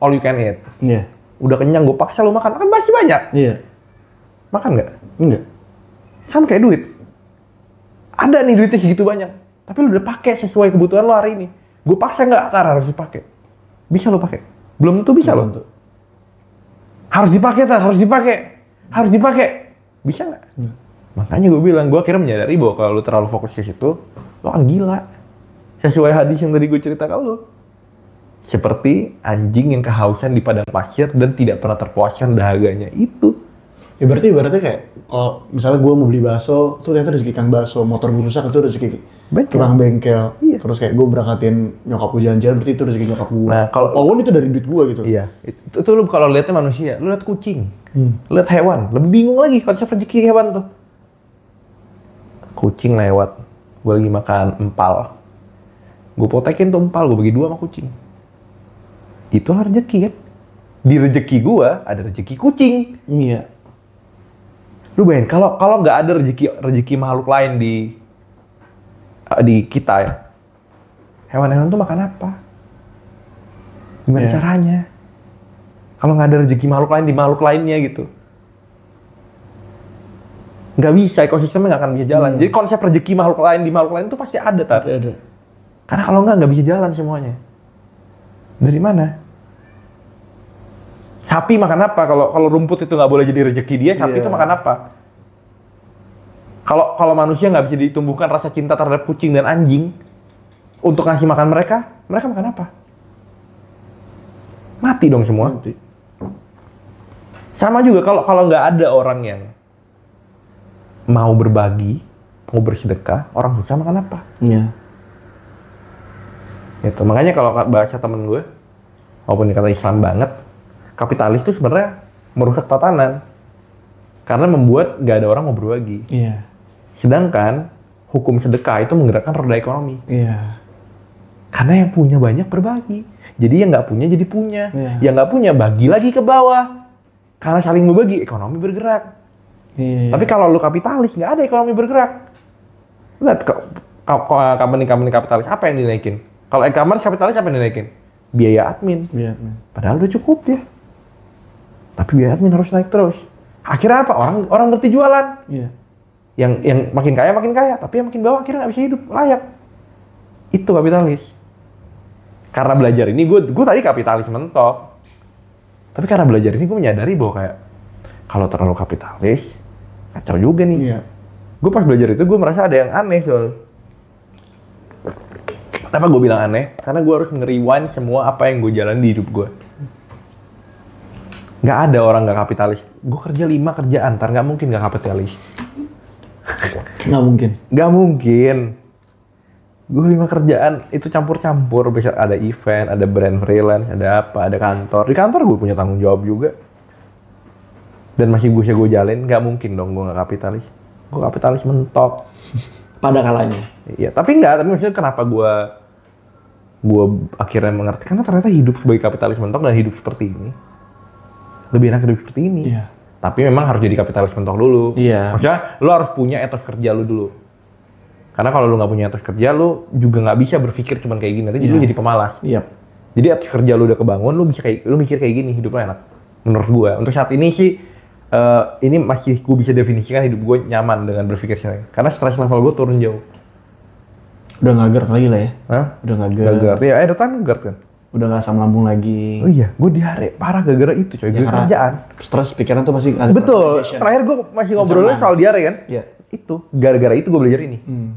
all you can eat. Iya. Udah kenyang, gue paksa lu makan, kan masih banyak. Iya. Makan nggak? Enggak. Sama kayak duit. Ada nih duitnya segitu banyak, tapi lu udah pakai sesuai kebutuhan lu hari ini. Gue paksa nggak, tar harus dipakai. Bisa lu pakai? Belum tentu bisa lo. Harus dipakai, tar, harus dipakai. Bisa nggak? Makanya gue bilang, gue akhirnya menyadari bahwa kalau lu terlalu fokus ke situ, lu akan gila. Sesuai hadis yang tadi gue cerita ke lu. Seperti anjing yang kehausan di padang pasir dan tidak pernah terpuaskan dahaganya itu. Ya berarti kayak kalau misalnya gue mau beli bakso, tuh ternyata rezeki kang bakso, motor gue rusak itu rezeki tukang bengkel. Iya. Terus kayak gue berangkatin nyokap gue jalan-jalan, berarti itu rezeki nyokap gue. Nah, kalau Pawon itu dari duit gue gitu. iya, itu lu kalau lihatnya manusia, lu lihat kucing, lu lihat hewan, lebih bingung lagi konsep rezeki hewan tuh. Kucing lewat, gue lagi makan empal, gue potekin tuh empal, gue bagi 2 sama kucing. Itulah rezeki kan. Di rezeki gue ada rezeki kucing. Iya. Lu bayangin kalau nggak ada rezeki makhluk lain di kita ya, hewan-hewan tuh makan apa? Gimana Iya. caranya? Kalau nggak ada rezeki makhluk lain di makhluk lainnya gitu, nggak bisa, ekosistemnya nggak akan bisa jalan. Jadi konsep rezeki makhluk lain di makhluk lain itu pasti ada, Tar. Pasti ada. Karena kalau nggak bisa jalan semuanya. Dari mana? Sapi makan apa? Kalau rumput itu nggak boleh jadi rezeki dia, sapi Iya. itu makan apa? Kalau manusia nggak bisa ditumbuhkan rasa cinta terhadap kucing dan anjing untuk ngasih makan mereka makan apa? Mati dong semua. Nanti. Sama juga kalau nggak ada orang yang mau berbagi, mau bersedekah, orang susah makan apa? Iya. Gitu. Makanya kalau bahasa temen gue, walaupun dikata Islam banget, kapitalis itu sebenarnya merusak tatanan. Karena membuat nggak ada orang mau berbagi. Iya. Sedangkan hukum sedekah itu menggerakkan roda ekonomi. Iya. Karena yang punya banyak berbagi. Jadi yang nggak punya jadi punya. Iya. Yang nggak punya bagi lagi ke bawah. Karena saling berbagi, ekonomi bergerak. Iya. Tapi kalau lu kapitalis, nggak ada ekonomi bergerak. Lihat company kapitalis, apa yang dinaikin? Kalau e-commerce kapitalis apa yang dinaikin? Biaya admin. Iya. Padahal udah cukup dia. Tapi biaya admin harus naik terus. Akhirnya apa? Orang ngerti jualan. Iya. Yang makin kaya, tapi yang makin bawah akhirnya nggak bisa hidup layak. Itu kapitalis. Karena belajar ini, gue tadi kapitalis mentok. Tapi karena belajar ini gue menyadari bahwa kayak kalau terlalu kapitalis, kacau juga nih. Iya. Gue pas belajar itu gue merasa ada yang aneh soalnya. Kenapa gue bilang aneh? Karena gue harus nge-rewind semua apa yang gue jalani di hidup gue. Nggak ada orang nggak kapitalis. Gue kerja 5 kerjaan, ntar nggak mungkin nggak kapitalis. Nggak mungkin. Nggak mungkin. Gue 5 kerjaan, itu campur-campur. Bisa ada event, ada brand freelance, ada apa, ada kantor. Di kantor gue punya tanggung jawab juga. Dan masih bisa gue jalin, nggak mungkin dong gue nggak kapitalis. Gue kapitalis mentok. Pada kalanya. Iya, tapi maksudnya kenapa gue akhirnya mengerti. Karena ternyata hidup sebagai kapitalis mentok dan hidup seperti ini. Lebih enak hidup seperti ini. Iya. Tapi memang harus jadi kapitalis mentok dulu. Iya. Maksudnya, lo harus punya etos kerja lo dulu. Karena kalau lo nggak punya etos kerja, lo juga nggak bisa berpikir cuman kayak gini. Nanti lo jadi pemalas. Iya. Jadi etos kerja lo udah kebangun, lo mikir kayak gini, hidup lo enak. Menurut gue. Untuk saat ini sih, ini masih gue bisa definisikan hidup gue nyaman dengan berpikir seperti. Karena stress level gue turun jauh. Udah nggak GERD lagi lah ya. Hah? Udah nggak Gak GERD. GERD. Ya, ada time GERD kan. Udah nggak asam lambung lagi. Oh iya, gue diare parah gara-gara itu coy, Ya, gara karena kerjaan. Stres pikiran tuh pasti ada. Betul, concentration. terakhir gue masih ngobrolnya Ancaman. soal diare kan? Iya. Itu, gara-gara itu gue belajar ini. Hmm.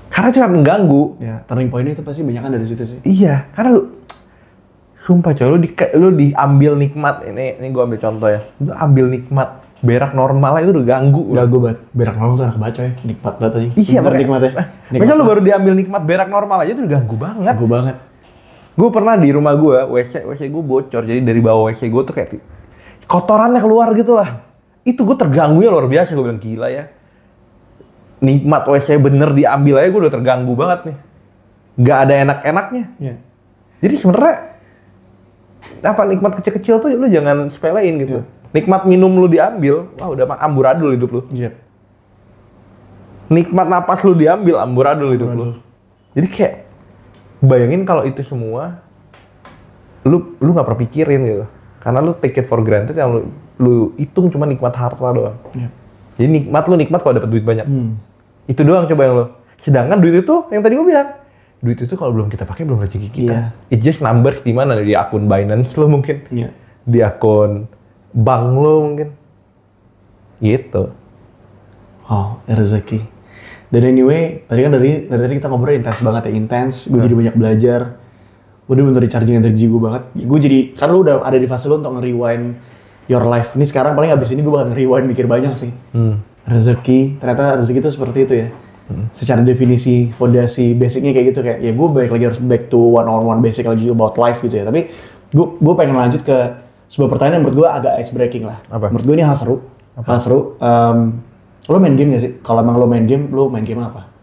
Karena itu sangat mengganggu. Ya, turning point itu pasti banyak kan dari situ sih. Iya, karena sumpah coy, lu diambil nikmat, ini gue ambil contoh ya. Lu ambil nikmat, berak normal aja itu udah ganggu. Gak gue banget. Berak normal tuh anak baca ya. Nikmat banget aja. Iya, Bener nikmatnya. Misal lu baru diambil nikmat berak normal aja itu udah ganggu banget. Gue banget. Gue pernah di rumah gue, WC gue bocor, jadi dari bawah WC gue tuh kayak kotorannya keluar gitu lah. Itu gue terganggu ya luar biasa, gue bilang gila ya. Nikmat WC bener diambil aja gue udah terganggu banget nih. Gak ada enak-enaknya. Iya. Jadi sebenarnya apa nikmat kecil-kecil tuh lu jangan sepelein gitu. Nikmat minum lu diambil, wah udah amburadul hidup lu. Iya. Nikmat napas lu diambil, amburadul hidup lu. Jadi kayak bayangin kalau itu semua lu nggak pernah pikirin gitu. Karena lu take it for granted yang lu hitung cuma nikmat harta doang. Iya. Jadi nikmat kalau dapat duit banyak. Hmm. Itu doang coba yang lu. Sedangkan duit itu yang tadi gue bilang, duit itu kalau belum kita pakai belum rezeki kita. Iya. It's just numbers di mana, di akun Binance lo mungkin. Iya. Di akun bank lo mungkin. Gitu. Oh, rezeki. Dan anyway, tadi kan dari tadi kita ngobrol intens banget ya, intens. Gue jadi banyak belajar. Gue udah bener charging energi gue banget. Gue jadi, karena lu udah ada di fase lu untuk nge-rewind your life. Ini sekarang paling abis ini gue bakal rewind mikir banyak sih. Rezeki, ternyata rezeki itu seperti itu ya. Secara definisi, fondasi, basicnya kayak gitu kayak ya gue balik lagi harus back to one basic lagi about life gitu ya. Tapi gue pengen lanjut ke sebuah pertanyaan yang menurut gue agak ice breaking lah. Apa? Menurut gue ini hal seru. Hal seru. Lo main game gak sih? Kalau emang lo main game apa?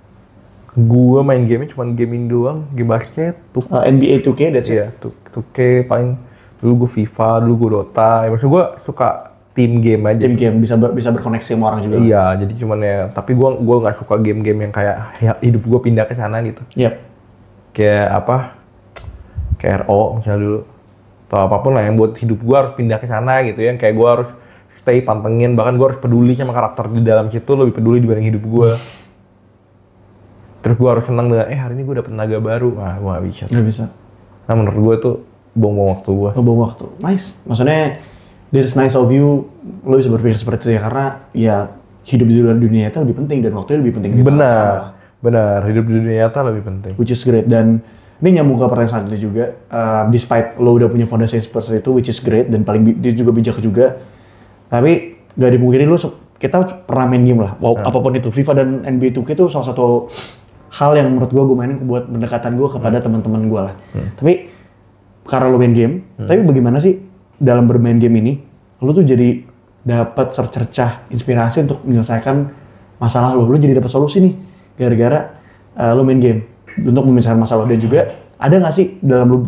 Gue main game cuma gaming doang, game basket, NBA 2K, that's it? Iya, 2K paling dulu gue FIFA, dulu gue Dota. Ya, maksud gue suka tim game aja. Tim game bisa berkoneksi sama orang juga. Iya, jadi cuman ya. Tapi gue nggak suka game-game yang kayak ya, hidup gue pindah ke sana gitu. Yep. Kayak apa? Kayak RO misalnya dulu. Atau apapun lah yang buat hidup gue harus pindah ke sana gitu ya. Kayak gue harus stay pantengin, bahkan gue harus peduli sama karakter di dalam situ, lebih peduli dibanding hidup gue. Terus gue harus senang dengan, hari ini gue dapet naga baru. Nah, gue gak bisa. Nggak bisa. Nah, menurut gue tuh buang-buang waktu gue. Buang waktu. Nice. Maksudnya, there's nice of you, lo bisa berpikir seperti itu ya, karena ya hidup di luar dunia nyata lebih penting, dan waktunya lebih penting. Benar. Hidup di dunia nyata lebih penting. Which is great. Dan ini nyambung ke pertanyaan selanjutnya juga, despite lo udah punya fondasi seperti itu, which is great, dan paling dia juga bijak juga, tapi gak dimungkinin lo, kita pernah main game lah, apapun itu, FIFA dan NBA 2K itu salah satu hal yang menurut gue mainin buat pendekatan gue kepada teman-teman gue lah. Tapi karena lo main game, tapi bagaimana sih dalam bermain game ini, lo tuh jadi dapat secercah inspirasi untuk menyelesaikan masalah lo jadi dapat solusi nih gara-gara lo main game untuk menyelesaikan masalah. Dan juga ada nggak sih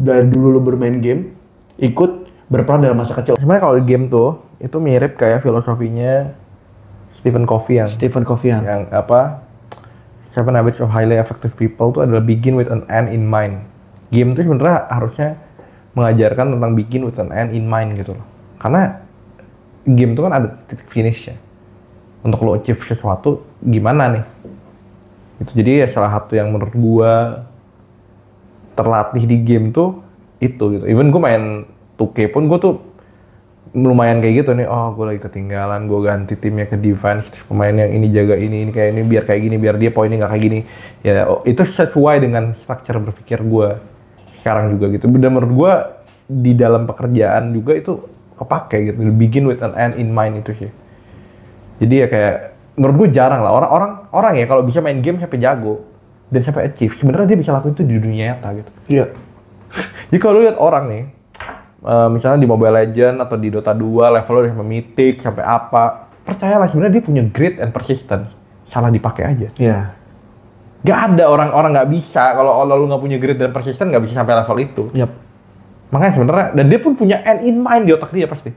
dari dulu lo bermain game ikut berperan dalam masa kecil? Sebenarnya kalau di game tuh itu mirip kayak filosofinya Stephen Covey yang apa? Seven Habits of Highly Effective People itu adalah begin with an end in mind. Game itu sebenarnya harusnya mengajarkan tentang begin with an end in mind gitu loh. Karena game itu kan ada titik finishnya. Untuk lo achieve sesuatu gimana nih? Itu jadi ya salah satu yang menurut gua terlatih di game tuh itu gitu. Even gua main 2K pun gua tuh lumayan kayak gitu nih, gue lagi ketinggalan, gue ganti timnya ke defense, terus pemain yang ini jaga ini kayak ini, biar kayak gini, biar dia poinnya nggak kayak gini. Ya, itu sesuai dengan struktur berpikir gue sekarang juga gitu. Dan menurut gue di dalam pekerjaan juga itu kepake gitu, begin with an end in mind itu sih. Jadi ya kayak, menurut gue jarang lah, orang ya kalau bisa main game sampai jago, dan sampai achieve, sebenarnya dia bisa lakuin itu di dunia nyata gitu. Iya. Jadi kalau lu lihat orang nih, misalnya di Mobile Legends atau di Dota 2 levelnya udah sampai mythic sampai apa, percayalah sebenarnya dia punya grit and persistence, salah dipakai aja. Iya. Gak ada orang nggak bisa kalau lu nggak punya grit dan persistence nggak bisa sampai level itu. Yap. Makanya sebenarnya, dan dia pun punya end in mind di otak dia pasti.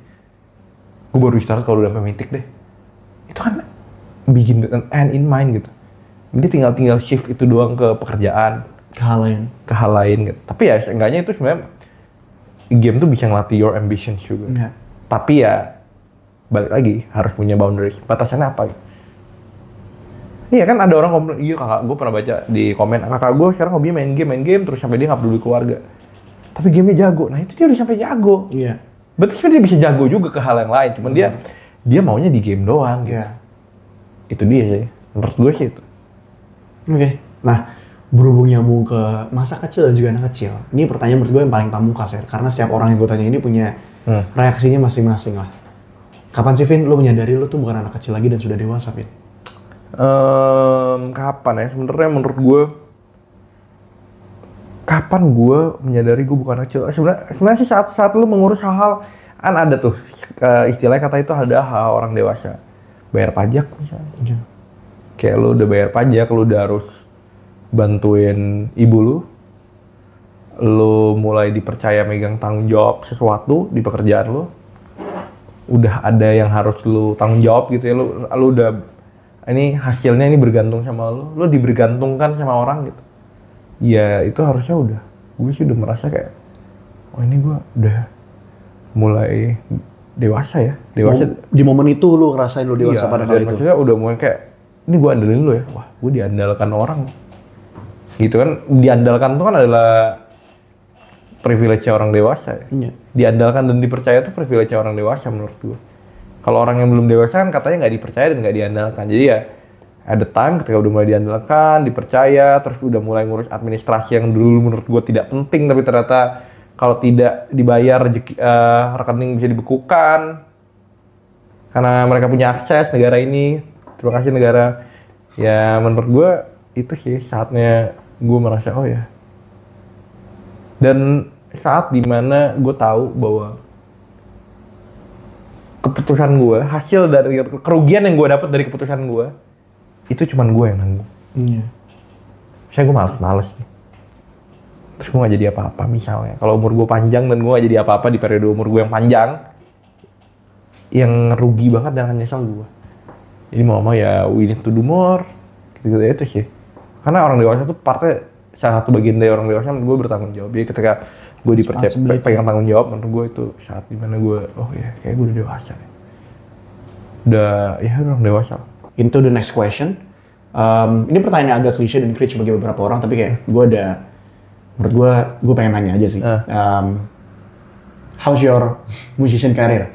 Gue baru istirahat kalau udah sampai mythic deh. Itu kan begin with an end in mind gitu. Dia tinggal shift itu doang ke pekerjaan, ke hal lain gitu. Tapi ya seenggaknya itu sebenarnya game tuh bisa ngelatih your ambitions juga. Ya. Tapi ya balik lagi harus punya boundaries. Batasannya apa? Iya kan ada orang komen, iya kakak gue pernah baca di komen, kakak gue sekarang hobinya main game terus sampai dia nggak peduli keluarga. Tapi gamenya jago. Nah itu dia udah sampai jago. Iya. Berarti sebenarnya dia bisa jago juga ke hal yang lain. Cuman dia maunya di game doang. Gitu. Iya. Itu dia sih. Menurut gue sih itu. Oke. Nah, berhubung nyambung ke masa kecil dan juga anak kecil, ini pertanyaan menurut gue yang paling pamungkas ya, karena setiap orang yang gue tanya ini punya reaksinya masing-masing lah. Kapan sih, Vin, lo menyadari lo tuh bukan anak kecil lagi dan sudah dewasa, Vin? Kapan ya? Sebenarnya menurut gue, kapan gue menyadari gue bukan anak kecil? Sebenarnya sih saat lo mengurus hal-hal, kan ada tuh istilahnya kata itu ada hal orang dewasa, bayar pajak misalnya. Kayak lo udah bayar pajak, lo udah harus bantuin ibu lu mulai dipercaya megang tanggung jawab sesuatu di pekerjaan lu, udah ada yang harus lu tanggung jawab gitu ya, lu udah ini hasilnya ini bergantung sama lu dibergantungkan sama orang gitu. Ya itu harusnya gue sih udah merasa kayak, ini gue udah mulai dewasa. Di momen itu lu ngerasain lu dewasa pada kali itu? Maksudnya udah mulai kayak, ini gue andelin lu ya, wah gue diandalkan orang. Gitu kan, diandalkan itu kan adalah privilege orang dewasa ya. Iya. Diandalkan dan dipercaya itu privilege orang dewasa menurut gue. Kalau orang yang belum dewasa kan katanya nggak dipercaya dan nggak diandalkan. Jadi ya ada time ketika udah mulai diandalkan, dipercaya, terus udah mulai ngurus administrasi yang dulu menurut gue tidak penting, tapi ternyata kalau tidak dibayar rekening bisa dibekukan. karena mereka punya akses negara ini. Terima kasih negara. Ya menurut gue itu sih saatnya gue merasa oh ya. Dan saat dimana gue tahu bahwa keputusan gue, hasil dari kerugian yang gue dapat dari keputusan gue, itu cuman gue yang nanggung. Iya. Saya gue males nih. Terus gue gak jadi apa-apa misalnya. Kalau umur gue panjang dan gue gak jadi apa-apa di periode umur gue yang panjang, yang rugi banget dan hanya nyesal gue. Jadi mau ya we need to do more, gitu-gitu itu sih. Karena orang dewasa tuh partnya, salah satu bagian dari orang dewasa menurut gue bertanggung jawab. Jadi ketika gue dipercaya pegang tanggung jawab, menurut gue itu saat dimana gue, oh ya kayak gue udah dewasa nih. Orang dewasa. Into the next question. Ini pertanyaan agak klise dan cringe bagi beberapa orang, tapi kayak menurut gue pengen nanya aja sih. How's your musician career?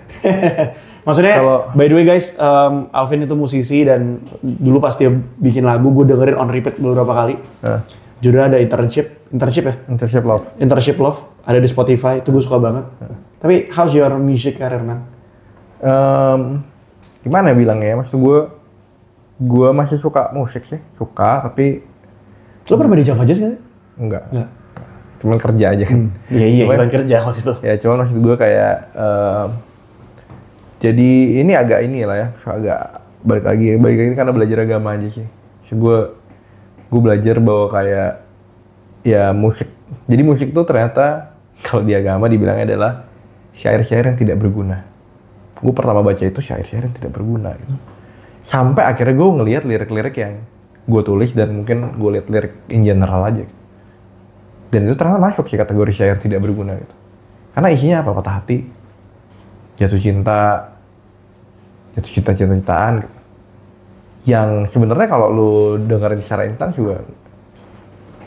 Maksudnya, by the way guys, Alvin itu musisi dan dulu pas dia bikin lagu, gue dengerin on repeat beberapa kali. Judulnya ada Internship ya? Internship Love, ada di Spotify, itu gue suka banget. Tapi how's your music career, man? Gimana ya bilangnya ya, maksud gue masih suka musik sih, tapi... Lo pernah di Java Jazz gak sih? Enggak. Cuman kerja aja kan. Iya, bukan kerja waktu itu. Ya cuman maksud gue kayak, jadi ini agak balik lagi karena belajar agama aja sih. Gue belajar bahwa kayak ya musik. Jadi musik tuh ternyata kalau di agama dibilangnya adalah syair-syair yang tidak berguna. Gue pertama baca itu syair-syair yang tidak berguna gitu. Sampai akhirnya gue ngelihat lirik-lirik yang gue tulis dan mungkin gue lihat lirik in general aja. Dan itu ternyata masuk sih kategori syair tidak berguna gitu. Karena isinya apa? Patah hati, jatuh cinta-cintaan gitu. Yang sebenarnya kalau lu dengerin secara intens juga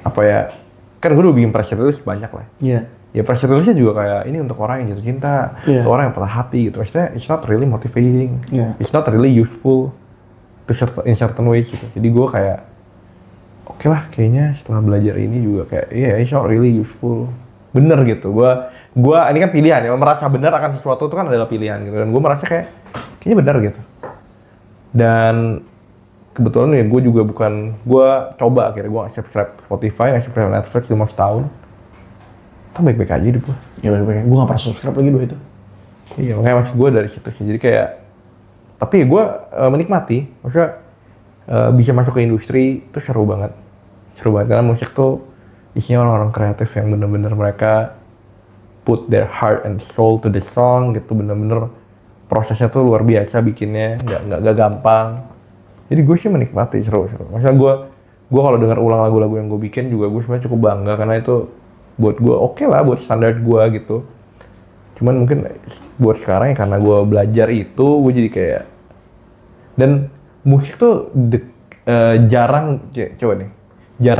apa ya, kan gue udah bikin press release banyak lah. Iya. Ya press release-nya juga kayak ini untuk orang yang jatuh cinta, untuk orang yang patah hati gitu. Maksudnya it's not really motivating, it's not really useful in certain ways gitu. Jadi gue kayak oke lah, kayaknya setelah belajar ini juga kayak it's not really useful. Bener gitu. Gue ini kan pilihan ya, merasa benar akan sesuatu itu kan adalah pilihan gitu. Dan gue merasa kayaknya benar gitu. Dan kebetulan ya gue coba akhirnya gue nggak subscribe Spotify, nggak subscribe Netflix 5 tahun. Itu baik-baik aja hidup gue. Ya baik-baik. Gue nggak pernah subscribe lagi itu. Iya, makanya maksud gue dari situ sih. Jadi kayak, tapi gue menikmati. Maksudnya bisa masuk ke industri itu seru banget. Karena musik tuh isinya orang-orang kreatif yang bener-bener mereka put their heart and soul to the song gitu. Bener-bener prosesnya tuh luar biasa bikinnya, nggak gampang. Jadi gue sih menikmati, seru. Maksudnya gue kalau dengar ulang lagu-lagu yang gue bikin juga gue sebenarnya cukup bangga karena itu buat gue oke lah buat standar gue gitu. Cuman mungkin buat sekarang ya karena gue belajar itu gue jadi kayak, dan musik tuh jarang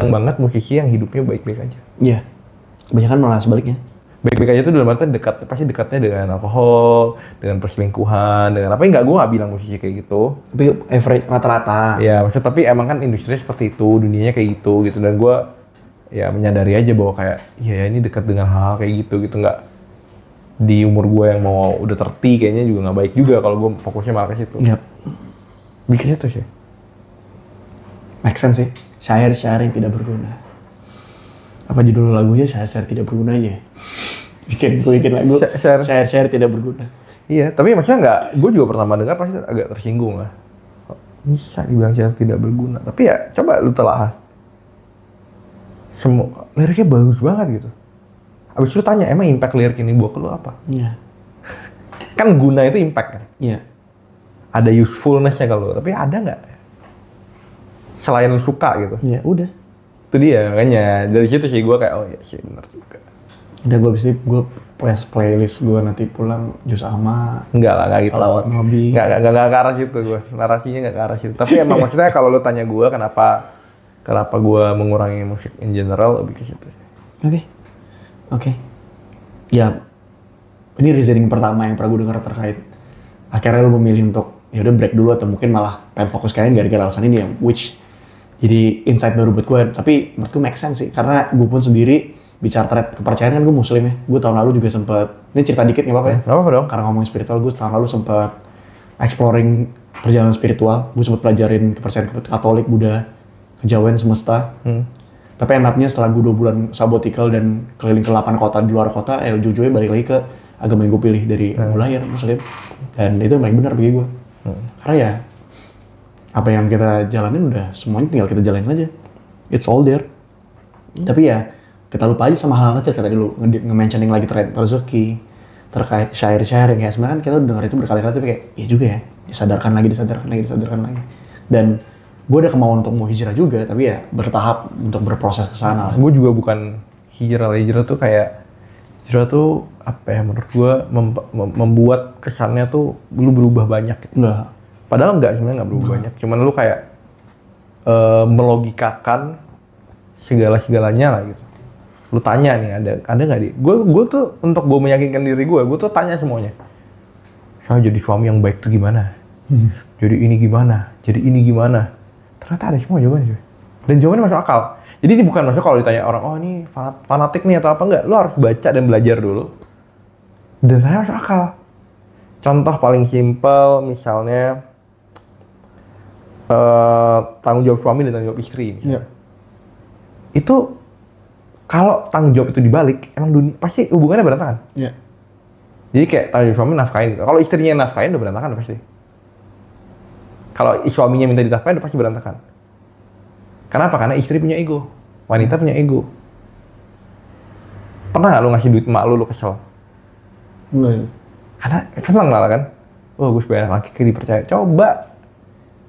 banget musisi yang hidupnya baik-baik aja. Iya. Kebanyakan malah sebaliknya. Baik-baik aja tuh dalam arti pasti dekatnya dengan alkohol, dengan perselingkuhan, dengan apa, gue nggak bilang musisi kayak gitu. Tapi average rata-rata. Ya maksudnya tapi emang kan industrinya seperti itu, dunianya kayak gitu dan gue ya menyadari aja bahwa kayak ya ini dekat dengan hal kayak gitu nggak di umur gue yang mau udah 30 kayaknya juga nggak baik juga kalau gue fokusnya malah ke situ. Yep. Bikin itu sih. Make sense sih. Syair-syair yang tidak berguna. Apa judul lagunya syair-syair tidak berguna aja? Gue bikin lagu syair-syair tidak berguna. Iya, tapi maksudnya gue juga pertama dengar pasti agak tersinggung lah. Bisa dibilang syair tidak berguna. Tapi ya coba lu telah. Semua liriknya bagus banget gitu. Abis lu tanya, emang impact lirik ini buat lu apa? Iya. Kan guna itu impact kan? Iya. Ada usefulness-nya kalau, tapi ada nggak? Selain lu suka gitu. Iya, udah. Itu dia, makanya dari situ sih gue kayak, oh iya sih bener juga. Udah gue playlist gue nanti pulang Jus Ama. Enggak lah, nggak gitu. Salawat Nabi. Nggak ke arah situ gue, narasinya nggak ke arah situ. Tapi emang maksudnya kalau lu tanya gue kenapa gue mengurangi musik in general, lebih ke situ. Oke. Ya, ini reasoning pertama yang pernah gue dengar terkait akhirnya lu memilih untuk ya udah break dulu atau mungkin malah pengen fokus kalian gara-gara alasan ini ya, which jadi insight baru buat gue. Tapi menurutku make sense sih, karena gue pun sendiri bicara terkait kepercayaan kan gue muslim ya. Gue tahun lalu juga sempet, ini cerita dikit nggak apa-apa ya? Nggak apa-apa dong. Karena ngomongin spiritual, gue tahun lalu sempet exploring perjalanan spiritual. Gue sempat pelajarin kepercayaan Katolik, Buddha, kejawen, semesta. Tapi enaknya setelah gue 2 bulan sabbatical dan keliling ke 8 kota di luar kota, ujung-ujungnya balik lagi ke agama yang gue pilih dari lahir, Muslim. Dan itu yang paling benar bagi gue. Karena ya, apa yang kita jalanin udah semuanya tinggal kita jalanin aja. It's all there. Tapi ya, kita lupa aja sama hal-hal kecil. Kayak tadi lu nge-mentioning lagi terkait rezeki, terkait syair-syair yang kayak sebenarnya kan kita udah denger itu berkali-kali, tapi kayak, iya juga ya, disadarkan lagi. Dan gue ada kemauan untuk mau hijrah juga, tapi ya bertahap untuk berproses ke sana. Gue juga bukan hijrah tuh kayak, hijrah tuh apa ya, menurut gue membuat kesannya tuh lu berubah banyak gitu. Enggak. Padahal sebenarnya nggak berubah banyak, cuman lu kayak melogikakan segala-segalanya lah gitu. Lu tanya nih, ada nggak di? Gue tuh untuk gue meyakinkan diri gue tuh tanya semuanya. Saya jadi suami yang baik tuh gimana? Jadi ini gimana? Ternyata ada semua jawabannya. Dan jawabannya masuk akal. Jadi ini bukan maksudnya kalau ditanya orang, oh ini fanatik nih atau apa, enggak. Lu harus baca dan belajar dulu. Dan ternyata masuk akal. Contoh paling simpel misalnya tanggung jawab suami dan tanggung jawab istri. Iya. Itu kalau tanggung jawab itu dibalik, emang dunia pasti hubungannya berantakan. Iya. Jadi kayak tanggung jawab suami nafkahin gitu. Kalau istrinya nafkahin udah berantakan udah pasti. Kalau suaminya minta dinafkahin udah pasti berantakan. Kenapa? Karena istri punya ego, wanita punya ego. Pernah nggak lu ngasih duit emak lu kesel? Enggak. Karena senang malah kan. Oh, gue sebagai anak laki kayak dipercaya. Coba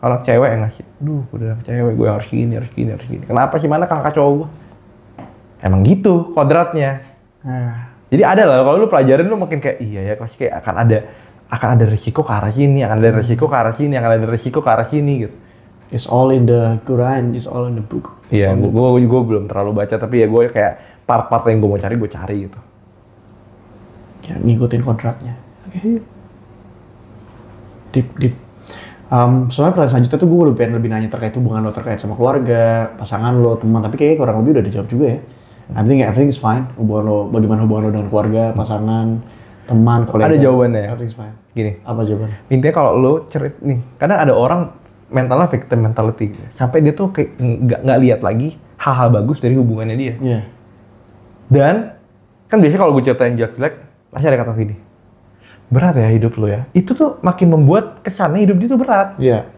kalau cewek yang ngasih, udah anak cewek gue harus gini. Kenapa sih, mana kakak cowok gue? Emang gitu kodratnya. Jadi ada lah, kalau lu pelajarin lu makin kayak iya ya, pasti kayak akan ada risiko ke arah sini, akan ada risiko ke arah sini gitu. It's all in the Quran, it's all in the book. Iya, gue belum terlalu baca, tapi ya gue kayak part-part yang gue mau cari gitu. Ya, ngikutin kontraknya. Oke. Deep. Soalnya pertanyaan selanjutnya tuh gue lebih nanya terkait hubungan lo terkait sama keluarga, pasangan lo, teman, tapi kayaknya kurang lebih udah dijawab juga ya. I think everything is fine. Bagaimana hubungan lo dengan keluarga, pasangan, teman, kolega. Ada jawabannya ya? Everything's fine. Gini. Apa jawabannya? Intinya kalau lo nih, kadang ada orang mentalnya victim mentality. Sampai dia tuh kayak nggak lihat lagi hal-hal bagus dari hubungannya dia. Iya. Dan kan biasanya kalau gue ceritain jelek-jelek, pasti ada kata gini, berat ya hidup lo ya. Itu tuh makin membuat kesannya hidup dia tuh berat. Iya.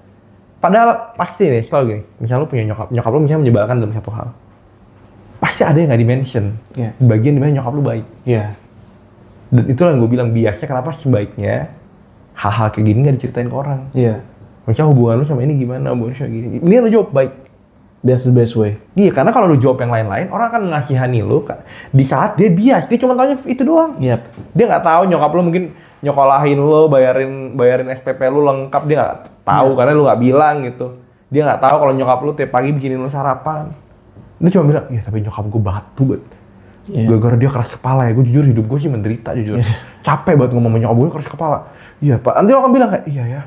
Padahal pasti nih, selalu gini, misalnya lo punya nyokap lo misalnya menyebalkan dalam satu hal. Pasti ada yang nggak di-mention. Iya. Bagian dimana nyokap lo baik. Iya. Dan itulah yang gue bilang, biasanya kenapa sebaiknya hal-hal kayak gini nggak diceritain ke orang. Iya. Misalnya hubungan lo sama ini gimana, hubungan lo sama gini. Ini lo jawab baik. That's the best way. Iya, karena kalau lu jawab yang lain-lain, orang akan ngasihani lu di saat dia bias. Dia cuma tanya itu doang. Yep. Dia nggak tahu nyokap lu mungkin nyokolahin lu, bayarin SPP lu lengkap, dia nggak tahu karena lu nggak bilang gitu. Dia nggak tahu kalau nyokap lu tiap pagi bikinin lu sarapan. Dia cuma bilang, iya tapi nyokap gue batu banget. Yeah. Gara-gara dia keras kepala ya. Gue jujur hidup gue sih menderita jujur. Capek banget ngomong sama nyokap gue keras kepala. Iya pak. Nanti orang bilang kayak, iya ya.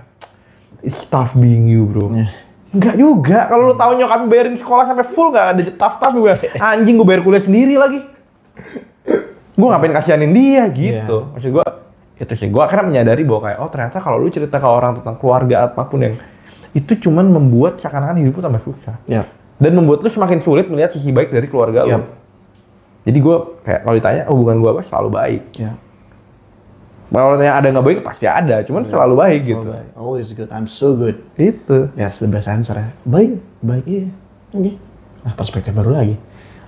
It's tough being you bro. Yeah. Enggak juga, kalau lu tahu nyokap bayarin sekolah sampai full nggak ada tough gue anjing gue bayar kuliah sendiri lagi. Gue ngapain kasihanin dia gitu. Yeah. Maksud gue itu sih, gue akhirnya menyadari bahwa kayak, oh ternyata kalau lu cerita ke orang tentang keluarga apapun yang itu cuman membuat seakan-akan hidup lu tambah susah. Yeah. Dan membuat lu semakin sulit melihat sisi baik dari keluarga lu. Jadi gue kayak kalau ditanya hubungan gue apa, selalu baik. Yeah. Kalau tanya ada nggak baik pasti ada, cuman selalu baik gitu. Baik. Always good. I'm so good. Itu. That's the best answer ya. Baik, iya. Oke. Nah, perspektif baru lagi.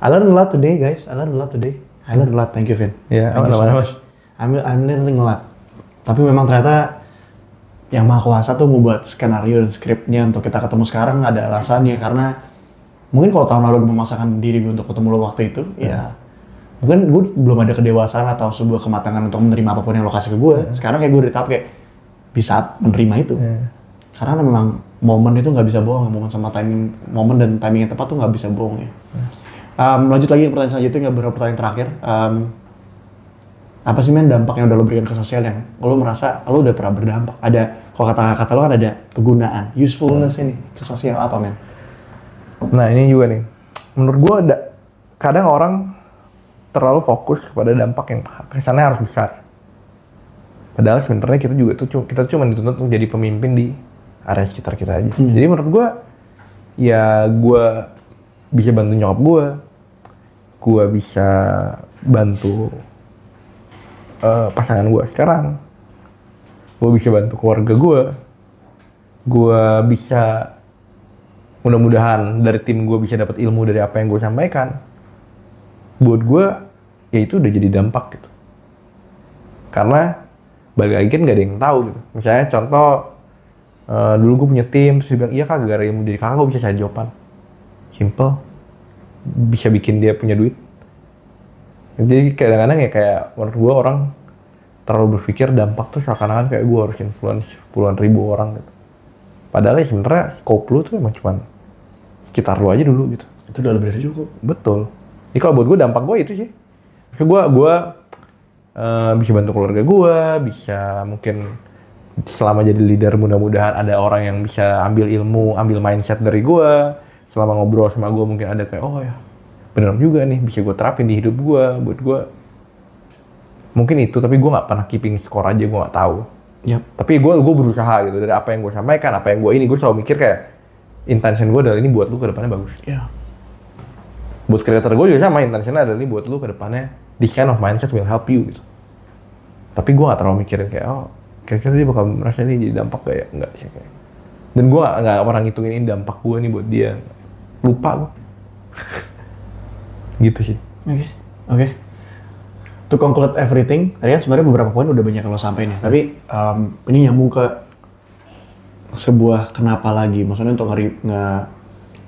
I learned a lot today, guys. I learned a lot. Thank you, Vin. Iya, Thank you so much. I'm learning a lot. Tapi memang ternyata yang Maha Kuasa tuh membuat skenario dan skripnya untuk kita ketemu sekarang ada alasannya, karena mungkin kalau tahun lalu gue memaksakan diri gue untuk ketemu lo waktu itu, ya mungkin gue belum ada kedewasaan atau sebuah kematangan untuk menerima apapun yang lo kasih ke gue. Sekarang kayak gue di tahap kayak bisa menerima itu. Karena memang momen itu nggak bisa bohong, momen dan timing yang tepat tuh nggak bisa bohong ya. Lanjut lagi ke pertanyaan selanjutnya, beberapa pertanyaan terakhir. Apa sih men dampak yang udah lo berikan ke sosial yang lo merasa lo udah pernah berdampak? Ada, kalau kata lo kan ada kegunaan, usefulness ini ke sosial apa men? Nah ini juga nih, menurut gue ada kadang orang terlalu fokus kepada dampak yang kesannya harus besar. Padahal sebenarnya kita cuma dituntut untuk jadi pemimpin di area sekitar kita aja. Jadi menurut gue, ya gue bisa bantu nyokap gue bisa bantu pasangan gue sekarang, gue bisa bantu keluarga gue bisa mudah-mudahan dari tim gue bisa dapat ilmu dari apa yang gue sampaikan. Buat gue, ya itu udah jadi dampak gitu. Karena balik lagi kan gak ada yang tahu gitu. Misalnya contoh, dulu gue punya tim, terus dia bilang, iya kak, gara-gara ilmu dari kakak gue bisa cari jawaban. Simple. Bisa bikin dia punya duit. Jadi kadang-kadang ya kayak, menurut gue orang terlalu berpikir dampak tuh seakan-akan kayak gue harus influence puluhan ribu orang gitu. Padahal ya sebenarnya scope lu tuh emang cuman sekitar lu aja dulu gitu. Itu udah lebih dari cukup. Betul. Jadi kalau buat gue dampak gue itu sih. Maksud gue bisa bantu keluarga gue, bisa mungkin selama jadi leader mudah-mudahan ada orang yang bisa ambil ilmu, ambil mindset dari gue. Selama ngobrol sama gue mungkin ada kayak, oh ya bener juga nih, bisa gue terapin di hidup gue. Buat gue mungkin itu, tapi gue nggak pernah keeping score aja, gue nggak tahu. Yep. Tapi gue berusaha gitu, dari apa yang gue sampaikan, apa yang gue selalu mikir kayak intention gue adalah ini buat lu ke depannya bagus. Yeah. Buat creator gue juga sama, intentionnya adalah ini buat lu ke depannya, this kind of mindset will help you gitu. Tapi gue gak terlalu mikirin kayak, oh kira-kira dia bakal merasa ini jadi dampak gak ya? Enggak sih kayak. Dan gue gak pernah ngitungin ini dampak gue nih buat dia. Lupa gue. Gitu sih. Oke. To conclude everything, tadi kan sebenarnya beberapa poin udah banyak yang lo sampein ya. Tapi ini nyambung ke sebuah kenapa lagi. Maksudnya untuk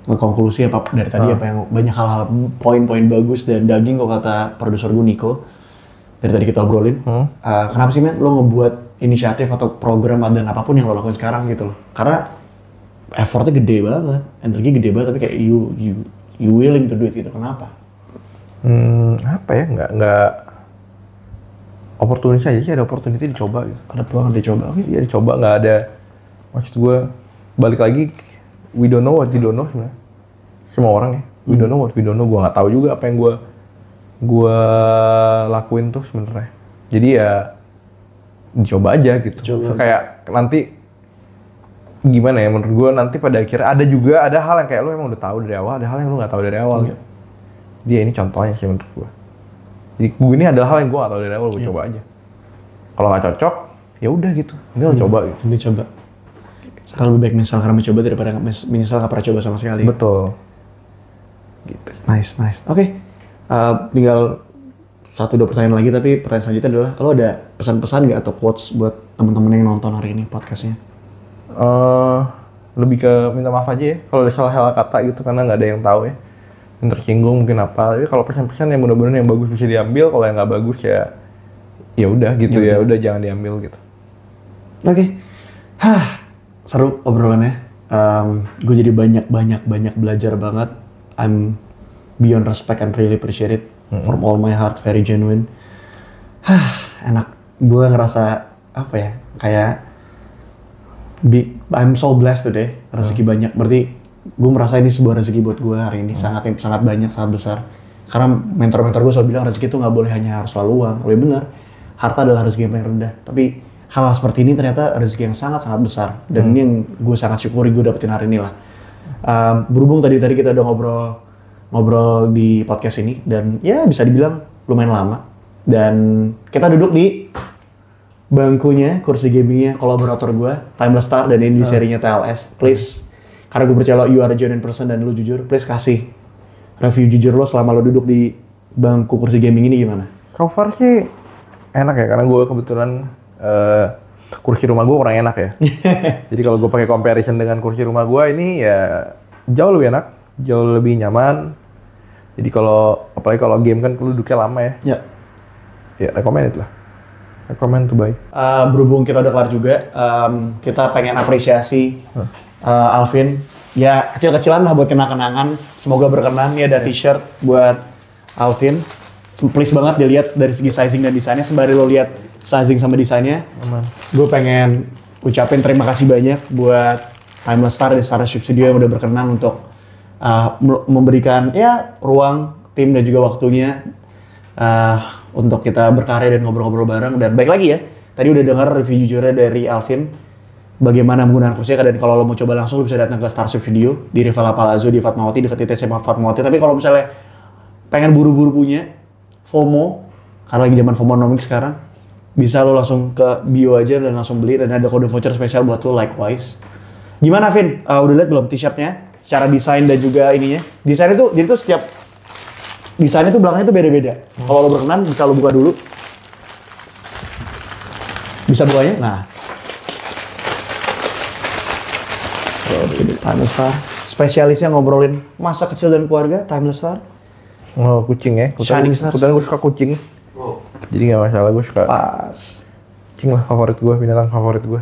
ngekonklusi apa dari tadi apa yang banyak hal-hal poin-poin bagus dan daging kok kata produser gue Nico dari tadi kita obrolin. Kenapa sih men lo ngebuat inisiatif atau program dan apapun yang lo lakukan sekarang gitu loh? Karena effortnya gede banget, energi gede banget, tapi kayak you willing to do it gitu. Kenapa? Apa ya? Nggak opportunity aja sih, ada opportunity dicoba gitu. Ada peluang dicoba. Oke. Iya dicoba, nggak ada. Maksud gue balik lagi, we don't know what we don't know sebenarnya. Semua orang ya, we don't know what we don't know. Gue nggak tahu juga apa yang gue lakuin tuh sebenarnya. Jadi ya dicoba aja gitu. So, kayak nanti gimana ya, menurut gue nanti pada akhirnya ada hal yang kayak lo emang udah tahu dari awal, ada hal yang lo nggak tahu dari awal. Gitu. Dia ini contohnya sih menurut gue. Jadi ini adalah hal yang gue nggak tahu dari awal, gue coba aja. Kalau nggak cocok, ya udah gitu. Ini lo coba gitu. Nanti coba. Karena lebih baik menyesal karena mencoba daripada menyesal nggak pernah coba sama sekali. Betul. Gitu. Nice. Oke. Tinggal 1-2 pertanyaan lagi, tapi pertanyaan selanjutnya adalah, lo ada pesan-pesan nggak atau quotes buat teman-teman yang nonton hari ini podcastnya? Lebih ke minta maaf aja ya, kalau ada salah kata gitu, karena nggak ada yang tahu ya. Yang tersinggung mungkin apa, tapi kalau pesan-pesan yang benar-benar yang bagus bisa diambil, kalau yang nggak bagus ya udah gitu ya, udah jangan diambil gitu. Oke. Seru obrolannya. Gue jadi banyak belajar banget. I'm beyond respect and really appreciate it from all my heart, very genuine. Enak. Gue ngerasa apa ya? Kayak I'm so blessed today. Rezeki banyak. Berarti gue merasa ini sebuah rezeki buat gue hari ini. Sangat banyak, sangat besar. Karena mentor-mentor gue selalu bilang rezeki itu nggak boleh hanya harus selalu uang. Lebih benar, harta adalah rezeki yang paling rendah. Tapi hal seperti ini ternyata rezeki yang sangat besar. Dan ini yang gue sangat syukuri gue dapetin hari ini lah. Berhubung tadi kita udah ngobrol di podcast ini. Dan ya bisa dibilang lumayan lama. Dan kita duduk di bangkunya, kursi gamingnya kolaborator gue, Timeless Star, dan ini di serinya TLS. Please, karena gue percaya you are a genuine person dan lu jujur, please kasih review jujur lo selama lo duduk di bangku kursi gaming ini gimana? So far sih enak ya, karena gue kebetulan kursi rumah gue kurang enak ya. Jadi kalau gue pakai comparison dengan kursi rumah gue ini ya jauh lebih enak, jauh lebih nyaman. Jadi apalagi kalau game kan lu duduknya lama ya. Ya recommended lah. Recommend to buy. Berhubung kita udah kelar juga, kita pengen apresiasi Alvin. Ya kecil-kecilan lah buat kenang-kenangan. Semoga berkenan. Ini ada t-shirt buat Alvin. Please banget dilihat dari segi sizing dan desainnya. Sembari lo lihat sizing sama desainnya, gue pengen ucapin terima kasih banyak buat Timeless Star di Starship Studio yang udah berkenan untuk memberikan ya ruang, tim dan juga waktunya untuk kita berkarya dan ngobrol-ngobrol bareng. Dan baik lagi ya, Tadi udah dengar review jujurnya dari Alvin bagaimana menggunakan kursi, dan kalau lo mau coba langsung lo bisa datang ke Starship Studio di Rivala Palazzo di Fatmawati, dekat ITC Fatmawati. Tapi kalau misalnya pengen buru-buru punya FOMO, karena lagi zaman FOMOnomics sekarang, bisa lo langsung ke bio aja dan langsung beli, dan ada kode voucher spesial buat lo likewise. Gimana Vin? Udah lihat belum t-shirtnya? Secara desain dan juga ininya. Desain itu, jadi tuh setiap desainnya tuh belakangnya tuh beda-beda. Kalau lo berkenan bisa lo buka dulu. Bisa bukanya? Nah. Timeless Star. Spesialisnya ngobrolin masa kecil dan keluarga, Timeless Star. Oh, kucing ya? Shining Stars. Kebetulan gue suka kucing. Jadi gak masalah, gue suka. Pas. Kucing lah favorit gue, binatang favorit gue.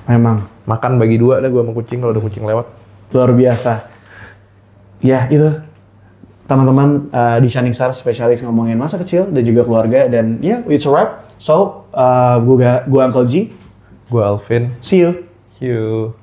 Memang. Makan bagi dua dah gue sama kucing kalau ada kucing lewat. Luar biasa. Ya itu. Teman-teman di Shining Stars spesialis ngomongin masa kecil dan juga keluarga. Dan ya, it's a wrap. So, gue Uncle G. Gue Alvin. See you. See you.